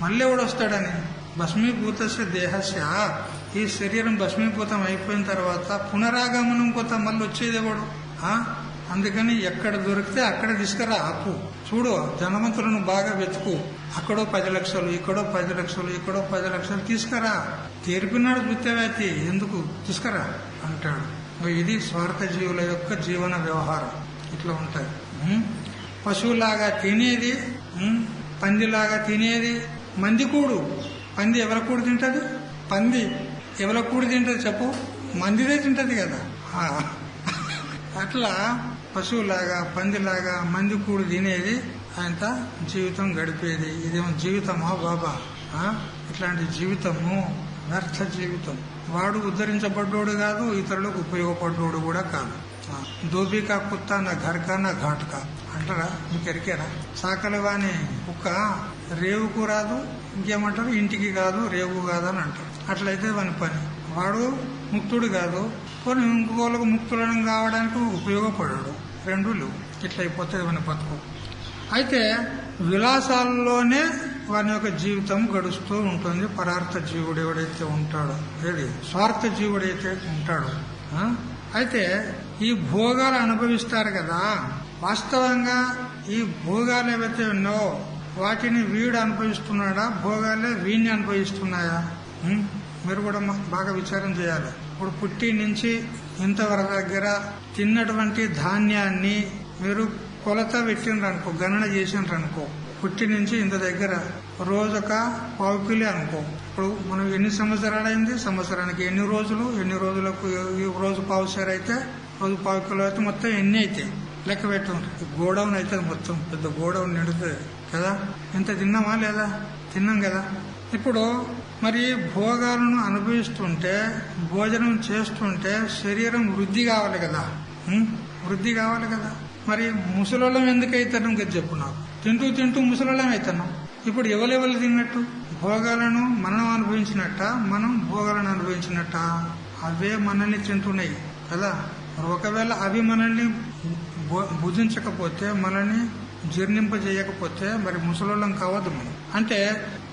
మళ్ళీ ఎవడు వస్తాడని. భస్మీభూతస్య దేహస్య, ఈ శరీరం భస్మీభూతం అయిపోయిన తర్వాత పునరాగమనం కొత్త మళ్ళీ వచ్చేది ఎవడు? అందుకని ఎక్కడ దొరికితే అక్కడ తీసుకురా అప్పు. చూడు, ధనవంతులను బాగా వెతుకు, అక్కడో 10 లక్షలు, ఇక్కడో 10 లక్షలు, ఇక్కడో 10 లక్షలు తీసుకురా. తీర్పినాడు గుత్తవేతి, ఎందుకు తీసుకురా అంటాడు. ఇది స్వార్థ జీవుల యొక్క జీవన వ్యవహారం. ఇట్లా ఉంటాయి. పశువులాగా తినేది, పందిలాగా తినేది. మంది కూడు, పంది ఎవరి కూడు తింటది? పంది ఎవరి కూడు తింటది చెప్పు? మందిదే తింటది కదా. అట్లా పశువులాగా పందిలాగా మంది కూడు తినేది, ఆయన జీవితం గడిపేది. ఇదేమో జీవితమా బాబా? ఇట్లాంటి జీవితము వ్యర్థ జీవితం. వాడు ఉద్ధరించబడ్డోడు కాదు, ఇతరులకు ఉపయోగపడ్డోడు కూడా కాదు. దోబికా కుత్తా నా ఘర్కా నా ఘాటుకా అంటారా? మీకు ఎరికేరా? సాకలి వాని కుక్క రేవుకు రాదు, ఇంకేమంటారు, ఇంటికి కాదు, రేవు కాదు అని అంటారు. అట్లయితే వాని పని. వాడు ముక్తుడు కాదు, కొన్ని ఇంకోళ్ళకు ముక్తులను కావడానికి ఉపయోగపడాడు. రెండు లేవు. ఇట్లా అయిపోతే వాని బతుకు. అయితే విలాసాల్లోనే వాని యొక్క జీవితం గడుస్తూ ఉంటుంది. పరార్థ జీవుడు ఎవడైతే ఉంటాడో, ఏది స్వార్థ జీవుడైతే ఉంటాడో. అయితే ఈ భోగాలు అనుభవిస్తారు కదా, వాస్తవంగా ఈ భోగాలు ఏవైతే ఉన్నాయో వాటిని వీడు అనుభవిస్తున్నాడా, భోగాలే వీడిని అనుభవిస్తున్నాయా? మీరు కూడా బాగా విచారం చేయాలి. ఇప్పుడు పుట్టి నుంచి ఇంతవరకు దగ్గర తిన్నటువంటి ధాన్యాన్ని మీరు కొలత పెట్టినరనుకో, గణన చేసినరనుకో, పుట్టి నుంచి ఇంత దగ్గర రోజొక పావు కిలో అనుకో. ఇప్పుడు మనం ఎన్ని సంవత్సరాలైంది, సంవత్సరానికి ఎన్ని రోజులు, ఎన్ని రోజులకు రోజు పావు సేర అయితే, రోజు పావు కిలో అయితే మొత్తం ఎన్ని అయితే లెక్క పెట్టి గోడౌన్ అయితే మొత్తం పెద్ద గోడౌన్ నిండుతుంది కదా. ఎంత తిన్నామా లేదా? తిన్నాం కదా. ఇప్పుడు మరి భోగాలను అనుభవిస్తుంటే, భోజనం చేస్తుంటే శరీరం వృద్ధి కావాలి కదా, వృద్ధి కావాలి కదా. మరి ముసలోళ్ళం ఎందుకు అవుతాను కదా చెప్పు నాకు. తింటూ తింటూ ముసలోళ్ళం అవుతున్నాం. ఇప్పుడు ఎవరెవరు తిన్నట్టు? భోగాలను మనం అనుభవించినట్ట, మనం భోగాలను అనుభవించినట్ట? అవే మనల్ని తింటున్నాయి కదా. ఒకవేళ అవి మనల్ని భుజించకపోతే, మనల్ని జీర్ణింపజేయకపోతే మరి ముసలోళ్ళం కావద్దు మనం. అంటే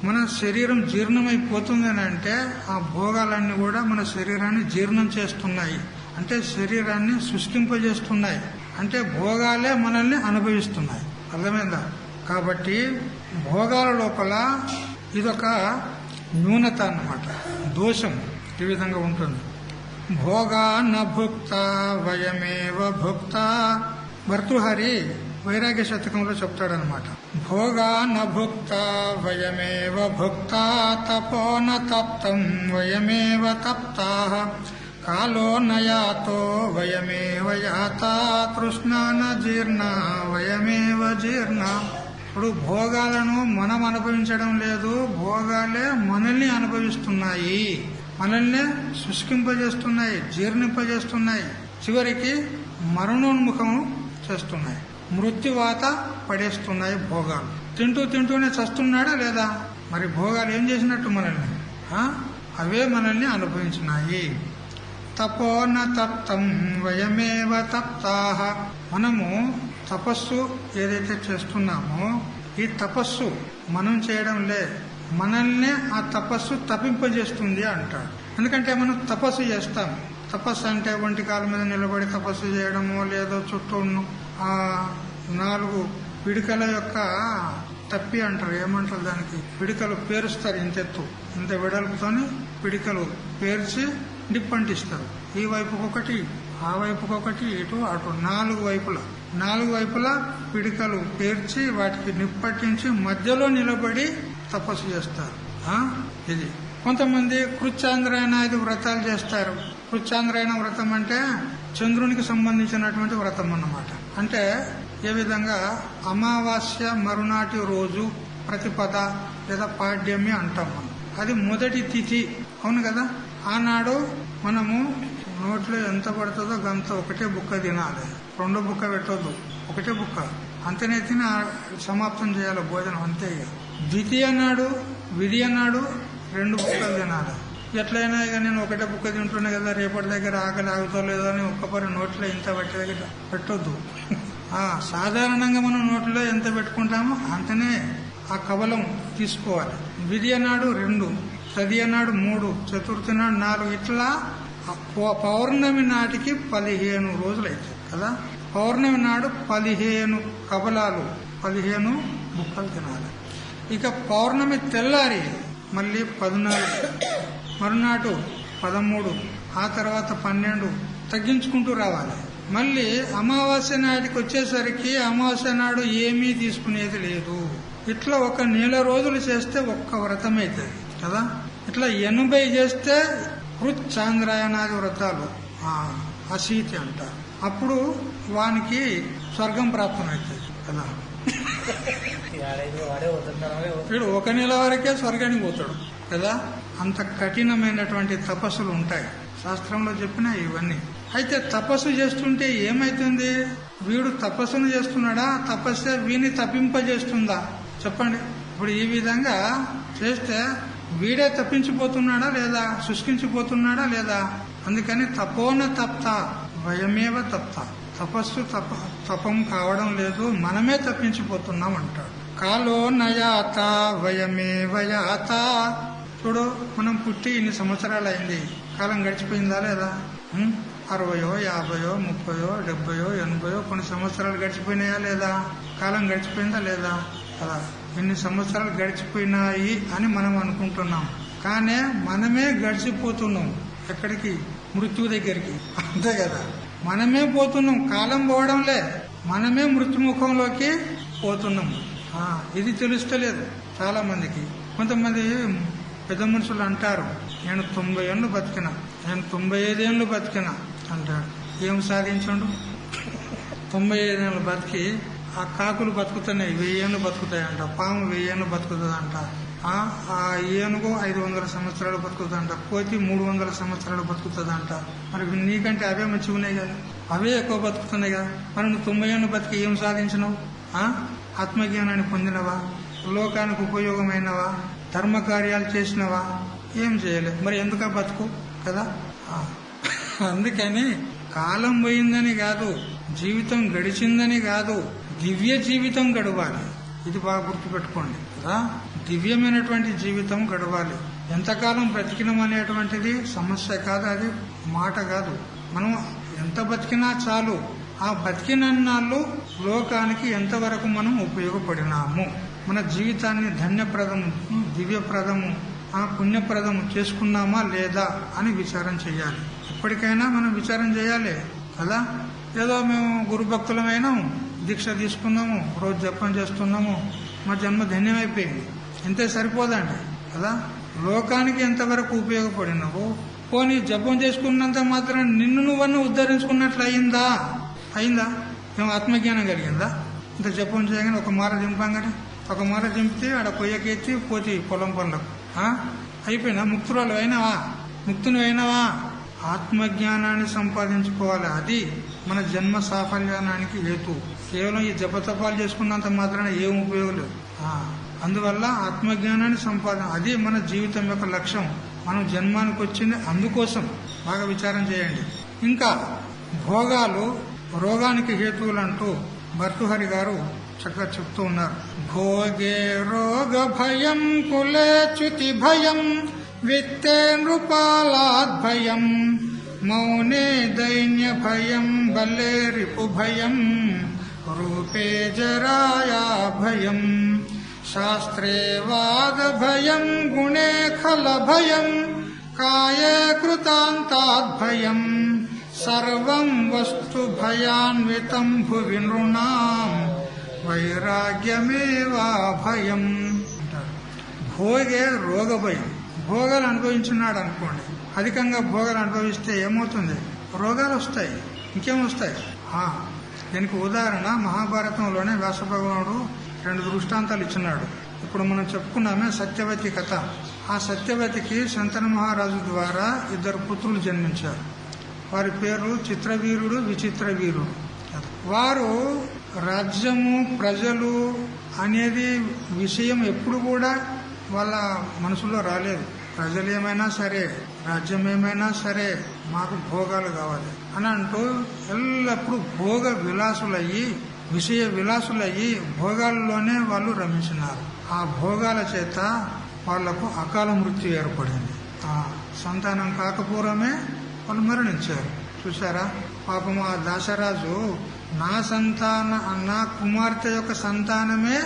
మన శరీరం జీర్ణమైపోతుంది అని అంటే ఆ భోగాలన్నీ కూడా మన శరీరాన్ని జీర్ణం చేస్తున్నాయి, అంటే శరీరాన్ని సృష్టింపజేస్తున్నాయి, అంటే భోగాలే మనల్ని అనుభవిస్తున్నాయి. అర్థమైందా? కాబట్టి భోగాల లోపల ఇదొక న్యూనత అన్నమాట, దోషం. ఈ విధంగా ఉంటుంది. భోగా న భుక్త వయమేవ భుక్త. భర్తృహరి వైరాగ్య శతకంలో చెప్తాడనమాట. భోగా న భుక్త వయమేవ భుక్త తపో న తప్తం వయమేవ తప్తా కాలో నయాతో వయమేవ యాత తృష్ణాన జీర్ణ వయమేవ జీర్ణ. ఇప్పుడు భోగాలను మనం అనుభవించడం లేదు, భోగాలే మనల్ని అనుభవిస్తున్నాయి, మనల్ని శుష్కింపజేస్తున్నాయి, జీర్ణింపజేస్తున్నాయి, చివరికి మరణోన్ముఖం చేస్తున్నాయి, మృత్యువాత పడేస్తున్నాయి భోగాలు. తింటూనే చస్తున్నాడా లేదా? మరి భోగాలు ఏం చేసినట్టు మనల్ని? అవే మనల్ని అనుభవించినాయి. తపోన తప్తం వయమేవ తప్తాహ. మనము తపస్సు ఏదైతే చేస్తున్నామో ఈ తపస్సు మనం చేయడం లే, మనల్ని ఆ తపస్సు తప్పింపజేస్తుంది అంటాడు. ఎందుకంటే మనం తపస్సు చేస్తాం. తపస్సు అంటే ఒంటి కాల మీద నిలబడి తపస్సు చేయడము, లేదో చుట్టూ ఆ 4 పిడికల యొక్క తప్పి అంటారు, ఏమంటారు దానికి, పిడికలు పేరుస్తారు, ఇంతెత్తు ఇంత వెడల్పుతోని పిడికలు పేర్చి నిప్పంటిస్తారు. ఈ వైపుకొకటి, ఆ వైపుకొకటి, ఇటు అటు 4 వైపులా పిడికలు పేర్చి వాటికి నిప్పట్టించి మధ్యలో నిలబడి తపస్సు చేస్తారు. ఇది కొంతమంది కృచ్ఛాంద్రాయనాది వ్రతాలు చేస్తారు. కృచ్ఛాంద్రాయన వ్రతం అంటే చంద్రునికి సంబంధించినటువంటి వ్రతం అన్నమాట. అంటే ఏ విధంగా అమావాస్య మరునాటి రోజు ప్రతిపద లేదా పాడ్యమి అంటాం మనం. అది మొదటి తిథి, అవును కదా. ఆనాడు మనము నోట్లో ఎంత పడుతుందో గంత ఒకటే బుక్క తినాలి, 2 బుక్క పెట్టొద్దు, ఒకటే బుక్క అంతనే తిని సమాప్తం చేయాలి భోజనం, అంతే. ద్వితీయ నాడు విధి అన్నాడు 2 బుక్కలు తినాలి. ఎట్లయినా ఇక నేను ఒకటే బుక్క తింటున్నా కదా, రేపటి దగ్గర ఆకలి ఆగుతోలేదో అని ఒక్కపరి నోట్లో ఇంత పట్టే దగ్గర పెట్టొద్దు. సాధారణంగా మనం నోట్లో ఎంత పెట్టుకుంటామో అంతనే ఆ కవలం తీసుకోవాలి. విధి అన్నాడు 2, తది అన్నాడు 3, చతుర్థి నాడు 4, ఇట్లా పౌర్ణమి నాటికి 15 రోజులు అవుతాయి కదా. పౌర్ణమి నాడు 15 కవలాలు, 15 బుక్కలు తినాలి. ఇక పౌర్ణమి తెల్లారి మళ్ళీ 14, మరునాడు 13, ఆ తర్వాత 12 తగ్గించుకుంటూ రావాలి. మళ్ళీ అమావాస్య నాటికి వచ్చేసరికి అమావాస్య నాడు ఏమీ తీసుకునేది లేదు. ఇట్లా 1 నెల రోజులు చేస్తే ఒక్క వ్రతం అవుతుంది కదా. ఇట్లా 80 చేస్తే కృచ్ఛాంద్రాయనాది వ్రతాలు అశీతి అంటారు. అప్పుడు వానికి స్వర్గం ప్రాప్తమవుతుంది కదా. వీడు 1 నెల వరకే స్వర్గానికి పోతాడు కదా. అంత కఠినమైనటువంటి తపస్సులు ఉంటాయి, శాస్త్రంలో చెప్పిన ఇవన్నీ. అయితే తపస్సు చేస్తుంటే ఏమైతుంది? వీడు తపస్సును చేస్తున్నాడా, తపస్సే వీని తప్పింపజేస్తుందా? చెప్పండి. ఇప్పుడు ఈ విధంగా చేస్తే వీడే తప్పించిపోతున్నాడా లేదా, శుష్కించిపోతున్నాడా లేదా? అందుకని తపోన తప్త వయమేవ తప్త. తపస్సు తపం కావడం లేదు, మనమే తప్పించిపోతున్నాం అంటాడు. కాలో నయాత వయమేవ యాత. చూడు, మనం పుట్టి ఇన్ని సంవత్సరాలు అయింది, కాలం గడిచిపోయిందా లేదా? 60, 50, 30, 70, 80 కొన్ని సంవత్సరాలు గడిచిపోయినాయా లేదా? కాలం గడిచిపోయిందా లేదా? కదా. ఇన్ని సంవత్సరాలు గడిచిపోయినాయి అని మనం అనుకుంటున్నాం, కానీ మనమే గడిచిపోతున్నాం. ఎక్కడికి? మృత్యు దగ్గరికి, అంతే కదా. మనమే పోతున్నాం, కాలం పోవడంలే, మనమే మృత్యుముఖంలోకి పోతున్నాం. ఇది తెలుస్తలేదు చాలా మందికి. కొంతమంది పెద్ద మనుషులు అంటారు, నేను 90 ఏళ్ళు బతికినా, నేను 95 ఏళ్ళు బతికినా అంటాడు. ఏం సాధించండు? 95 ఏళ్ళు బతికి ఆ కాకులు బతుకుతున్నాయి, 1000 ఏళ్ళు బతుకుతాయంట. పాము 1000 ఏళ్ళు బతుకుతుందంట. ఆ ఏనుగు 500 సంవత్సరాలు బతుకుతుందంట. కోతి 300 సంవత్సరాలు బతుకుతుందంట. మరి నీకంటే అవే మంచిగా ఉన్నాయి కదా, అవే ఎక్కువ బతుకుతున్నాయి కదా. మరి నువ్వు 90 ఏళ్ళు బతికి ఏం సాధించినవు? ఆత్మజ్ఞానాన్ని పొందినవా? లోకానికి ఉపయోగమైనవా? ధర్మ కార్యాలు చేసినవా? ఏం చేయలేదు. మరి ఎందుక బతుకు కదా. అందుకని కాలం పోయిందని కాదు, జీవితం గడిచిందని కాదు, దివ్య జీవితం గడవాలి. ఇది బాగా గుర్తుపెట్టుకోండి కదా. దివ్యమైనటువంటి జీవితం గడవాలి. ఎంతకాలం బ్రతికినం అనేటువంటిది సమస్య కాదు, అది మాట కాదు. మనం ఎంత బతికినా చాలు. ఆ బతికినన్నాళ్ళు లోకానికి ఎంతవరకు మనం ఉపయోగపడినాము, మన జీవితాన్ని ధన్యప్రదము, దివ్యప్రదము, పుణ్యప్రదము చేసుకున్నామా లేదా అని విచారం చేయాలి. ఇప్పటికైనా మనం విచారం చేయాలి కదా. ఏదో మేము గురుభక్తులమైనాము, దీక్ష తీసుకున్నాము, రోజు జపం చేస్తున్నాము, మా జన్మ ధన్యమైపోయింది, ఇంతే సరిపోదండి కదా. లోకానికి ఎంతవరకు ఉపయోగపడినవు, పోనీ జపం చేసుకున్నంత మాత్రం నిన్ను నువ్వన్నీ ఉద్ధరించుకున్నట్లు అయిందా? ఏమో ఆత్మజ్ఞానం కలిగిందా? ఇంత జపం చేయగానే ఒక మాల దింపంగానే, ఒక మాల దింపితే ఆడ పొయ్యకెత్తి పోతే పొలం పనులకు అయిపోయినా? ముక్తురాలు అయినావా? ముక్తుని అయినావా? ఆత్మజ్ఞానాన్ని సంపాదించుకోవాలి. అది మన జన్మ సాఫల్యానికి హేతు. కేవలం ఈ జపతపాలు చేసుకున్నంత మాత్రాన ఏం ఉపయోగం లేదు. అందువల్ల ఆత్మజ్ఞానాన్ని అది మన జీవితం యొక్క లక్ష్యం. మనం జన్మానికి వచ్చింది అందుకోసం. బాగా విచారం చేయండి. ఇంకా భోగాలు రోగానికి హేతువులంటూ భర్తృహరి గారు చక్కగా చెప్తూ ఉన్నారు. భోగే రోగ భయం కులే చ్యుతి భయం విత్తే నృపాలాద్ భయం మౌనే దైన్య భయం బలే రిపు భయం రూపే జరాయా భయం శాస్త్రే వాద భయం గుణే ఖల భయం కాయే కృతాంతాద్ భయం సర్వం వస్తు భయాన్వితం భువి నృణాం వైరాగ్యమేవా భయం అంటారు. భోగే రోగ భయం. భోగాలు అనుభవించున్నాడు అనుకోండి, అధికంగా భోగాలు అనుభవిస్తే ఏమవుతుంది? రోగాలు వస్తాయి. ఇంకేమొస్తాయి? దీనికి ఉదాహరణ మహాభారతంలోనే వ్యాస భగవానుడు 2 దృష్టాంతాలు ఇచ్చినాడు. ఇప్పుడు మనం చెప్పుకున్నామే సత్యవతి కథ. ఆ సత్యవతికి శంతన మహారాజు ద్వారా 2 పుత్రులు జన్మించారు. వారి పేరు చిత్రవీరుడు, విచిత్రవీరుడు. వారు రాజ్యము ప్రజలు అనేది విషయం ఎప్పుడు కూడా వాళ్ళ మనసులో రాలేదు. ప్రజలు ఏమైనా సరే, రాజ్యం ఏమైనా సరే, మాకు భోగాలు కావాలి అని అంటూ ఎల్లప్పుడూ భోగ విలాసులయ్యి, విషయ విలాసులయ్యి భోగాల్లోనే వాళ్ళు రమించినారు. ఆ భోగాల చేత వాళ్లకు అకాల మృత్యు ఏర్పడింది. సంతానం కాకపోవడమే వాళ్ళు మరణించారు. చూసారా? పాపం ఆ దాశరాజు నా కుమార్తె యొక్క సంతానమే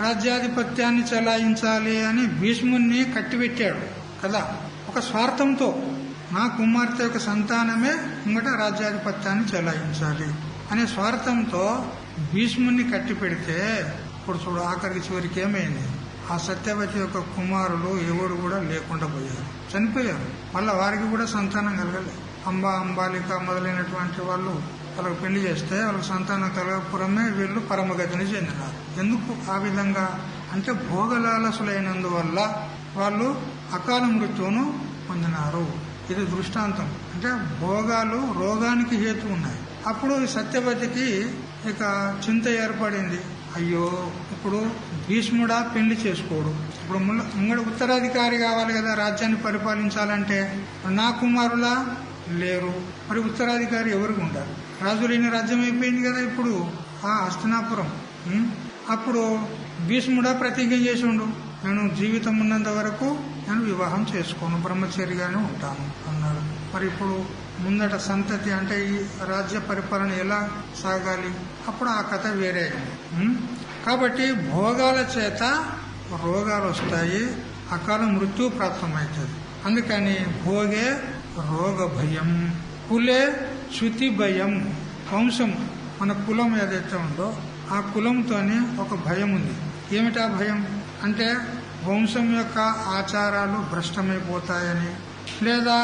రాజ్యాధిపత్యాన్ని చెలాయించాలి అని భీష్ముణ్ణి కట్టిపెట్టాడు కదా, ఒక స్వార్థంతో. నా కుమార్తె యొక్క సంతానమే ఇంకట రాజ్యాధిపత్యాన్ని చెలాయించాలి అనే స్వార్థంతో భీష్ముణ్ణి కట్టి పెడితే ఇప్పుడు చూడు ఆఖరికి చివరికి ఏమైంది? ఆ సత్యవతి యొక్క కుమారులు ఎవరు కూడా లేకుండా పోయారు, చనిపోయారు. మళ్ళా వారికి కూడా సంతానం కలగలేదు. అంబాలిక మొదలైనటువంటి వాళ్ళు వాళ్ళకు పెళ్లి చేస్తే వాళ్ళకి సంతానం కలగపురమే వీళ్ళు పరమగతిని చెందినారు. ఎందుకు ఆ విధంగా అంటే భోగలాలసులైనందువల్ల వాళ్ళు అకాల మృత్యువును పొందినారు. ఇది దృష్టాంతం. అంటే భోగాలు రోగానికి హేతు ఉన్నాయి. అప్పుడు సత్యవతికి ఇక చింత ఏర్పడింది. అయ్యో, ఇప్పుడు భీష్ముడా పెళ్లి చేసుకోడు, ఇప్పుడు ముంగడ ఉత్తరాధికారి కావాలి కదా, రాజ్యాన్ని పరిపాలించాలంటే. నా కుమారులా లేరు, మరి ఉత్తరాధికారి ఎవరికి ఉండాలి? రాజు లేని రాజ్యం అయిపోయింది కదా ఇప్పుడు ఆ హస్తినాపురం. అప్పుడు భీష్ముడా ప్రతిజ్ఞ చేసి ఉండు, నేను జీవితం ఉన్నంత వరకు నేను వివాహం చేసుకోను, బ్రహ్మచర్యగానే ఉంటాను అన్నాడు. మరి ఇప్పుడు ముందట సంతతి అంటే ఈ రాజ్య పరిపాలన ఎలా సాగాలి? అప్పుడు ఆ కథ వేరే. కాబట్టి భోగాల చేత రోగాలు వస్తాయి, అకాల మృత్యు ప్రాప్తమవుతుంది. అందుకని భోగే రోగ భయం, కులే చ్యుతి భయం. వంశం, మన కులం ఏదైతే ఉందో ఆ కులంతోనే ఒక భయం ఉంది. ఏమిటా భయం అంటే వంశం యొక్క ఆచారాలు భ్రష్టమైపోతాయని, లేదా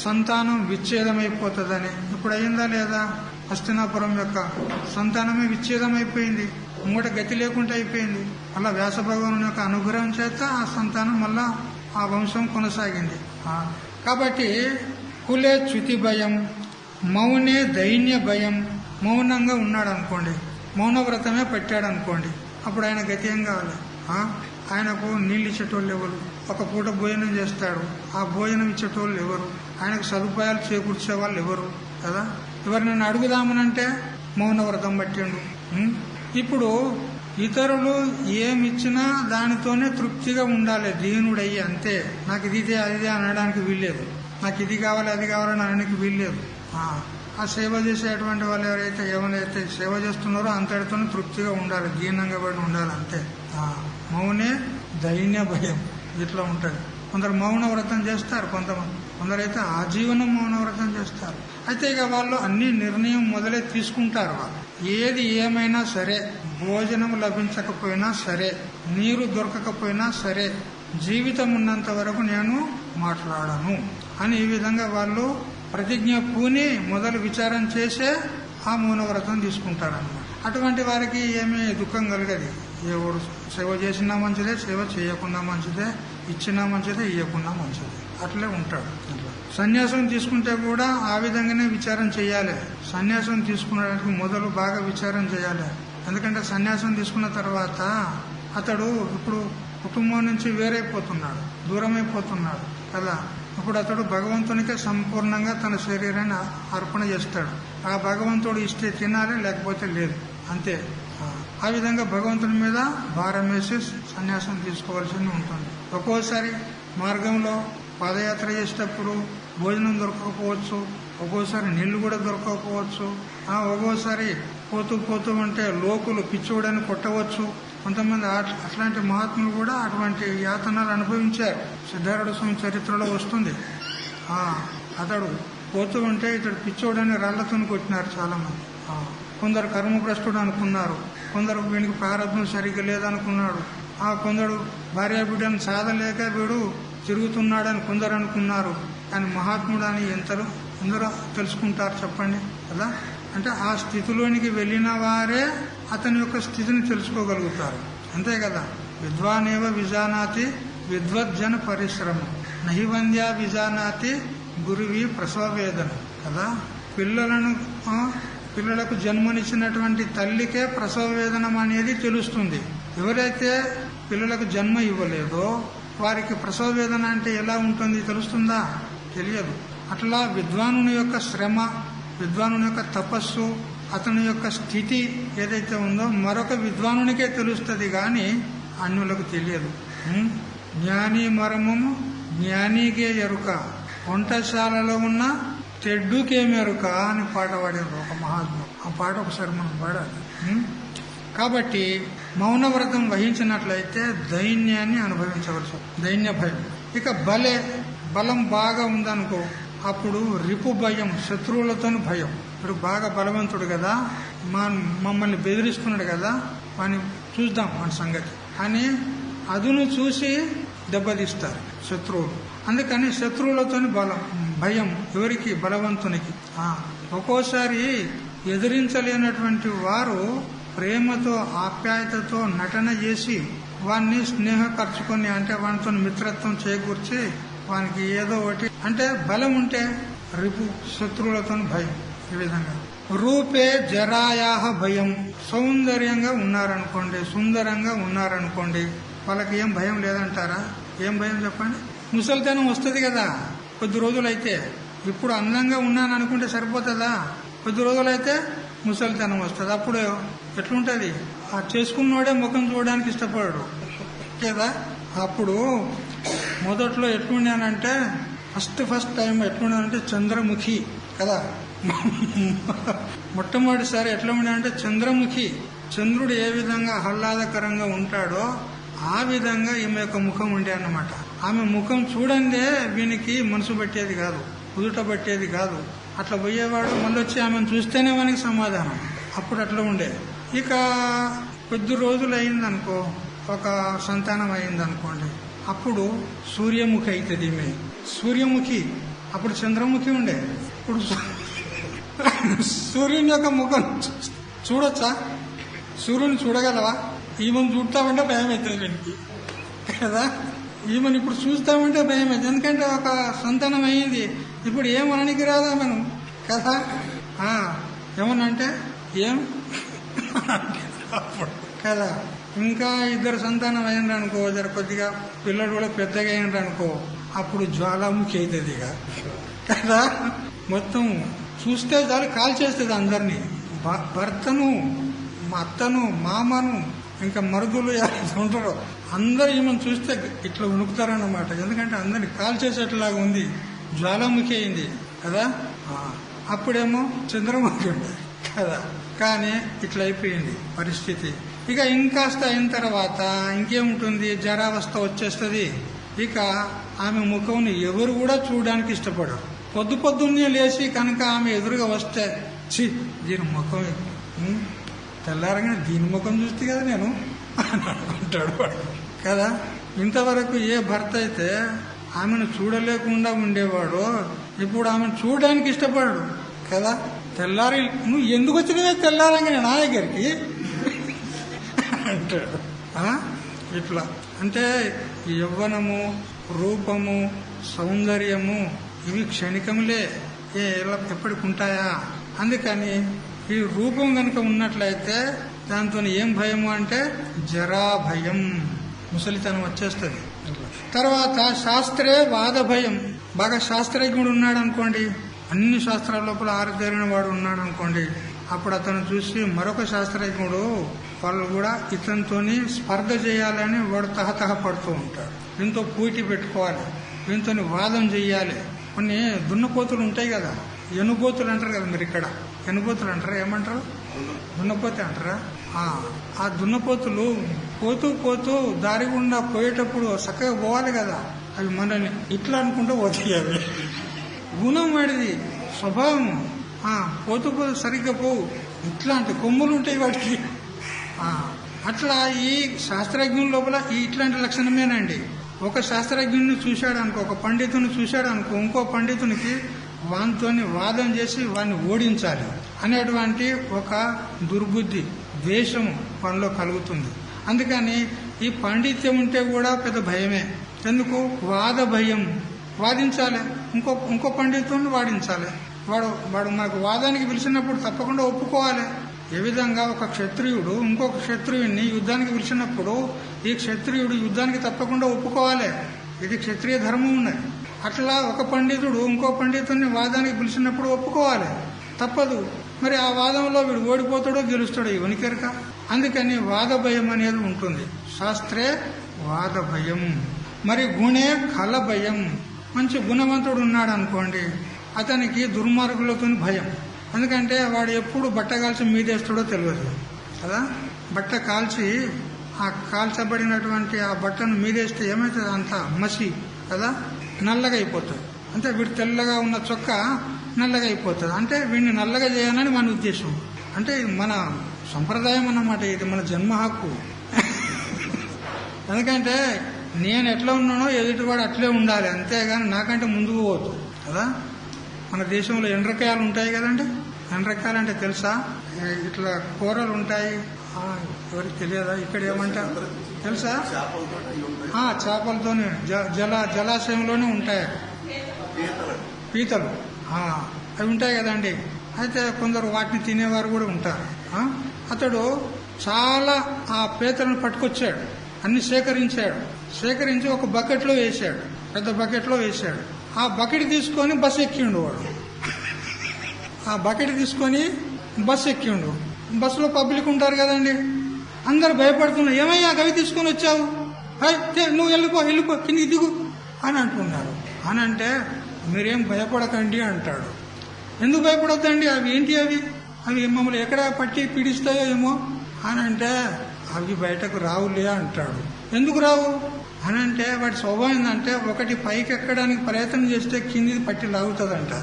సంతానం విచ్ఛేదమైపోతుందని. ఇప్పుడు అయిందా లేదా? హస్తినాపురం యొక్క సంతానమే విచ్ఛేదమైపోయింది, ముంగట గతి లేకుండా అయిపోయింది. అలా వ్యాస భగవాను యొక్క అనుగ్రహం చేత ఆ సంతానం మళ్ళా ఆ వంశం కొనసాగింది. కాబట్టి కులే చ్యుతి భయం, మౌనే దైన్య భయం. మౌనంగా ఉన్నాడు అనుకోండి, మౌన వ్రతమే పెట్టాడు అనుకోండి, అప్పుడు ఆయన గతి ఏం కావాలి? ఆయనకు నీళ్ళు ఇచ్చేటోళ్ళు ఎవరు? ఒక పూట భోజనం చేస్తాడు, ఆ భోజనం ఇచ్చేటోళ్ళు ఎవరు? ఆయనకు సదుపాయాలు చేకూర్చే వాళ్ళు ఎవరు? కదా, ఎవరినైనా అడుగుదామనంటే మౌన వ్రతం పట్టిండు. ఇప్పుడు ఇతరులు ఏమిచ్చినా దానితోనే తృప్తిగా ఉండాలి దీనుడయ్యి, అంతే. నాకు ఇది అది అనడానికి వీల్లేదు, నాకు ఇది కావాలి అది కావాలని అనడానికి వీల్లేదు. ఆ సేవ చేసేటువంటి వాళ్ళు ఎవరైతే సేవ చేస్తున్నారో అంతటితోనే తృప్తిగా ఉండాలి, దీనంగా పడి ఉండాలి, అంతే. మౌనే దైన్య భయం ఇట్లా ఉంటుంది. కొందరు మౌన వ్రతం చేస్తారు, కొందరైతే ఆజీవనం మౌన వ్రతం చేస్తారు. అయితే ఇక వాళ్ళు అన్ని నిర్ణయం మొదలే తీసుకుంటారు. వాళ్ళు ఏది ఏమైనా సరే, భోజనం లభించకపోయినా సరే, నీరు దొరకకపోయినా సరే, జీవితం ఉన్నంత వరకు నేను మాట్లాడను అని ఈ విధంగా వాళ్ళు ప్రతిజ్ఞ పూని మొదలు విచారం చేసే ఆ మౌనవ్రతం తీసుకుంటారన్నమాట. అటువంటి వారికి ఏమీ దుఃఖం కలగదు. ఎవరు సేవ చేసినా మంచిదే, సేవ చేయకుండా మంచిదే, ఇచ్చినా మంచిదే, ఇవ్వకుండా మంచిదే, అట్లే ఉంటాడు. సన్యాసం తీసుకుంటే కూడా ఆ విధంగానే విచారం చేయాలి. సన్యాసం తీసుకునేందుకు మొదలు బాగా విచారం చేయాలి. ఎందుకంటే సన్యాసం తీసుకున్న తర్వాత అతడు ఇప్పుడు కుటుంబం నుంచి వేరైపోతున్నాడు, దూరమైపోతున్నాడు కదా. ఇప్పుడు అతడు భగవంతునికే సంపూర్ణంగా తన శరీరాన్ని అర్పణ చేస్తాడు. ఆ భగవంతుడు ఇస్తే తినాలి, లేకపోతే లేదు, అంతే. ఆ విధంగా భగవంతుని మీద భారం వేసి సన్యాసం తీసుకోవాల్సి ఉంటుంది. ఒక్కోసారి మార్గంలో పాదయాత్ర చేసేటప్పుడు భోజనం దొరకకపోవచ్చు, ఒక్కోసారి నీళ్లు కూడా దొరకకపోవచ్చు, ఒక్కోసారి పోతూ ఉంటే లోకులు పిచ్చోడని కొట్టవచ్చు. కొంతమంది అట్లాంటి మహాత్ములు కూడా అటువంటి యాతనలు అనుభవించారు. సిద్ధారూఢ స్వామి చరిత్రలో వస్తుంది. అతడు పోతూ ఉంటే ఇతడు పిచ్చోడని రాళ్లతో కొట్టినారు చాలా మంది. కొందరు కర్మభ్రష్టుడు అనుకున్నారు, కొందరు వీనికి ప్రారంభం సరిగ్గా లేదనుకున్నాడు, కొందరు భార్యాబిడ్డను సాధలేక వీడు తిరుగుతున్నాడని కొందరు అనుకున్నారు. కానీ మహాత్ముడు అని ఎందరో తెలుసుకుంటారు చెప్పండి కదా. అంటే ఆ స్థితిలోనికి వెళ్లిన వారే అతని యొక్క స్థితిని తెలుసుకోగలుగుతారు, అంతే కదా. విద్వానేవ విజానాతి విద్వజ్జన పరిశ్రమ నహివంద్యా విజానాతి గురువి ప్రసవవేదన కదా. పిల్లలకు జన్మనిచ్చినటువంటి తల్లికే ప్రసవ వేదనం అనేది తెలుస్తుంది. ఎవరైతే పిల్లలకు జన్మ ఇవ్వలేదో వారికి ప్రసవ వేదన అంటే ఎలా ఉంటుంది తెలుస్తుందా? తెలియదు. అట్లా విద్వానుని యొక్క శ్రమ, విద్వానుని యొక్క తపస్సు, అతని యొక్క స్థితి ఏదైతే ఉందో మరొక విద్వానునికే తెలుస్తుంది, గాని అన్యులకు తెలియదు. జ్ఞాని మర్మము జ్ఞానికే ఎరుక, వంటశాలలో ఉన్న తెడ్డుకే మెరుక అని పాట పాడారు ఒక మహాత్ముడు. ఆ పాట ఒకసారి మనం పాడాలి. కాబట్టి మౌనవ్రతం వహించినట్లయితే దైన్యాన్ని అనుభవించవచ్చు, దైన్య భయం. ఇక బలం బాగా ఉందనుకో, అప్పుడు రిపు భయం, శత్రువులతో భయం. ఇప్పుడు బాగా బలవంతుడు కదా, మమ్మల్ని బెదిరిస్తున్నాడు కదా, వాని చూద్దాం మన సంగతి అని అదును చూసి దెబ్బతీస్తారు శత్రువులు. అందుకని శత్రువులతో భయం ఎవరికి? బలవంతునికి. ఒక్కోసారి ఎదిరించలేనటువంటి వారు ప్రేమతో ఆప్యాయతతో నటన చేసి వాడిని స్నేహపరచుకొని, అంటే వానితో మిత్రత్వం చేకూర్చి వానికి ఏదో ఒకటి అంటే బలం ఉంటే రిపు శత్రువులతో భయం. ఈ విధంగా రూపే జరాయాహ భయం, సౌందర్యంగా ఉన్నారనుకోండి, సుందరంగా ఉన్నారనుకోండి, వాళ్ళకి ఏం భయం లేదంటారా? ఏం భయం చెప్పండి? ముసలితనం వస్తుంది కదా కొద్ది రోజులైతే. ఇప్పుడు అందంగా ఉన్నాను అనుకుంటే సరిపోతుందా? కొద్ది రోజులైతే ముసలితనం వస్తుంది. అప్పుడు ఎట్లుంటది? ఆ చేసుకున్నోడే ముఖం చూడడానికి ఇష్టపడడు కదా. అప్పుడు మొదట్లో ఎట్లుండానంటే ఫస్ట్ టైం ఎట్లుండానంటే చంద్రముఖి కదా. మొట్టమొదటిసారి ఎట్లా ఉండాలంటే చంద్రముఖి. చంద్రుడు ఏ విధంగా ఆహ్లాదకరంగా ఉంటాడో ఆ విధంగా ఈమె యొక్క ముఖం ఉండే అన్నమాట. ఆమె ముఖం చూడందే వీనికి మనసు పట్టేది కాదు, కుదుట పట్టేది కాదు. అట్లా పోయేవాడు, మళ్ళీ వచ్చి ఆమెను చూస్తేనే మనకి సమాధానం. అప్పుడు అట్లా ఉండే. ఇక కొద్ది రోజులు అయిందనుకో, ఒక సంతానం అయిందనుకోండి, అప్పుడు సూర్యముఖి అవుతుంది ఈమె. సూర్యముఖి. అప్పుడు చంద్రముఖి ఉండే. ఇప్పుడు సూర్యుని యొక్క ముఖం చూడొచ్చా? సూర్యుని చూడగలవా? ఈమెను చూడతామంటే భయం అవుతుంది వీనికి కదా. ఈమెను ఇప్పుడు చూస్తామంటే భయం అవుతుంది, ఎందుకంటే ఒక సంతానం అయ్యింది. ఇప్పుడు ఏమననికి రాదు ఆమెను కదా. ఏమనంటే ఏం కదా. ఇంకా ఇద్దరు సంతానం అయ్యిండ్రు అనుకో, జర కొద్దిగా పిల్లలు కూడా పెద్దగా అయ్యిండ్రు అనుకో, అప్పుడు జ్వాలాముఖి అవుతుంది ఇక కదా. మొత్తం చూస్తే చాలు కాల్ చేస్తుంది అందరినీ. భర్తను, అత్తను, మామను, ఇంకా మరుదులు ఉంటారు అందరూ ఈమెను చూస్తే ఇట్లా ఉణుకుతారన్నమాట. ఎందుకంటే అందరినీ కాల్ చేసేట్లాగా ఉంది, జ్వాలాముఖి అయింది కదా. అప్పుడేమో చంద్రముఖి ఉంది కదా. కానీ ఇట్లా అయిపోయింది పరిస్థితి. ఇక ఇంకాస్త అయిన తర్వాత ఇంకేముంటుంది? జరావస్థ వచ్చేస్తుంది. ఇక ఆమె ముఖం ఎవరు కూడా చూడడానికి ఇష్టపడరు. పొద్దున్నే లేచి కనుక ఆమె ఎదురుగా వస్తే ఛీ దీని ముఖం తెల్లారగానే దీని ముఖం చూస్తే కదా నేను అంటాడు కదా. ఇంతవరకు ఏ భర్త అయితే ఆమెను చూడలేకుండా ఉండేవాడు ఇప్పుడు ఆమెను చూడడానికి ఇష్టపడడు కదా. తెల్లారి నువ్వు ఎందుకు వచ్చినవే తెల్లారంగా నా దగ్గరికి అంటాడు. ఇట్లా అంటే యవ్వనము, రూపము, సౌందర్యము ఇవి క్షణికములే, ఎప్పటికి ఉంటాయా? అందుకని ఈ రూపం కనుక ఉన్నట్లయితే దాంతో ఏం భయము అంటే జరా భయం, ముసలితనం వచ్చేస్తుంది. తర్వాత శాస్త్రే వాద భయం. బాగా శాస్త్రజ్ఞుడు ఉన్నాడు అనుకోండి, అన్ని శాస్త్రాల లోపల ఆరితేరిన వాడు ఉన్నాడు అనుకోండి, అప్పుడు అతను చూసి మరొక శాస్త్రజ్ఞుడు వాళ్ళు కూడా ఇతనితోని స్పర్ధ చేయాలని వాడు తహతహ పడుతూ ఉంటాడు. దీంతో పోటీ పెట్టుకోవాలి, దీంతో వాదం చెయ్యాలి. కొన్ని దున్నపోతులు ఉంటాయి కదా, ఎనుబోతులు అంటారు కదా మీరు ఇక్కడ. ఎనుబోతులు అంటారా, ఏమంటారు? దున్నపోతే అంటారా? ఆ దున్నపోతులు పోతూ పోతూ దారి గుండా పోయేటప్పుడు చక్కగా పోవాలి కదా, అవి మనల్ని ఇట్లా అనుకుంటూ పోతాయి. అవి గుణం వాడిది, స్వభావం. పోతూ పోతూ సరిగ్గా పోవు, ఇట్లాంటి కొమ్ములు ఉంటాయి వాటికి. అట్లా ఈ శాస్త్రజ్ఞుల లోపల ఇట్లాంటి లక్షణమేనండి. ఒక శాస్త్రజ్ఞుని చూశాడు అనుకో, ఒక పండితుని చూశాడు అనుకో, ఇంకో పండితునికి వానితోని వాదం చేసి వాడిని ఓడించాలి అనేటువంటి ఒక దుర్బుద్ధి, ద్వేషము మనలో కలుగుతుంది. అందుకని ఈ పాండిత్యం ఉంటే కూడా పెద్ద భయమే. ఎందుకు? వాద భయం. వాదించాలి, ఇంకో పండితుడిని వాదించాలి. వాడు మనకు వాదానికి పిలిచినప్పుడు తప్పకుండా ఒప్పుకోవాలి. ఏ విధంగా ఒక క్షత్రియుడు ఇంకొక క్షత్రియుడిని యుద్ధానికి పిలిచినప్పుడు ఈ క్షత్రియుడు యుద్ధానికి తప్పకుండా ఒప్పుకోవాలి. ఇది క్షత్రియ ధర్మం ఉన్నది. అట్లా ఒక పండితుడు ఇంకో పండితుడిని వాదానికి పిలిచినప్పుడు ఒప్పుకోవాలి, తప్పదు. మరి ఆ వాదంలో వీడు ఓడిపోతాడో గెలుస్తాడో ఇవనికెరక. అందుకని వాద భయం అనేది ఉంటుంది. శాస్త్రే వాద భయం. మరి గుణే కల భయం. మంచి గుణవంతుడు ఉన్నాడు అనుకోండి, అతనికి దుర్మార్గులతో భయం. ఎందుకంటే వాడు ఎప్పుడు బట్ట కాల్చి మీదేస్తాడో తెలియదు కదా. బట్ట కాల్చి ఆ కాల్చబడినటువంటి ఆ బట్టను మీదేస్తే ఏమవుతుంది? అంతా మసి కదా, నల్లగా అయిపోతుంది. అంటే వీడు తెల్లగా ఉన్న చొక్క నల్లగా అయిపోతుంది. అంటే వీడిని నల్లగా చేయాలని మన ఉద్దేశం. అంటే ఇది మన సంప్రదాయం అన్నమాట, ఇది మన జన్మ హక్కు. ఎందుకంటే నేను ఎట్లా ఉన్నానో ఎదుటివాడు అట్లే ఉండాలి, అంతేగాని నాకంటే ముందుకు పోదు కదా. మన దేశంలో ఎండ్రకాయలు ఉంటాయి కదండి. ఎండ్రకాయలు అంటే తెలుసా? ఇట్లా కూరలు ఉంటాయి, ఎవరికి తెలియదా? ఇక్కడ ఏమంటారు తెలుసా? చేపలతోనే జలాశయంలోనే ఉంటాయి పీతలు, అవి ఉంటాయి కదండి. అయితే కొందరు వాటిని తినేవారు కూడా ఉంటారు. అతడు చాలా ఆ పీతలను పట్టుకొచ్చాడు, అన్ని సేకరించి ఒక బకెట్లో వేసాడు, పెద్ద బకెట్లో వేసాడు. ఆ బకెట్ తీసుకొని బస్సు ఎక్కిండు వాడు. ఆ బకెట్ తీసుకొని బస్సు ఎక్కిండు. బస్సులో పబ్లిక్ ఉంటారు కదండి, అందరు భయపడుతున్నారు. ఏమయ్యా గవి తీసుకొని వచ్చావు? నువ్వు వెళ్ళిపో కిందికి దిగు అని అంటున్నారు. అని అంటే మీరేం భయపడకండి అంటాడు. ఎందుకు భయపడొద్దండి? అవి ఏంటి? అవి మమ్మల్ని ఎక్కడ పట్టి పీడిస్తాయో ఏమో అని అంటే అవి బయటకు రావులే అంటాడు. ఎందుకు రావు అని అంటే వాడి స్వభావం ఏంటంటే ఒకటి పైకి ఎక్కడానికి ప్రయత్నం చేస్తే కింది పట్టి లాగుతుందంట.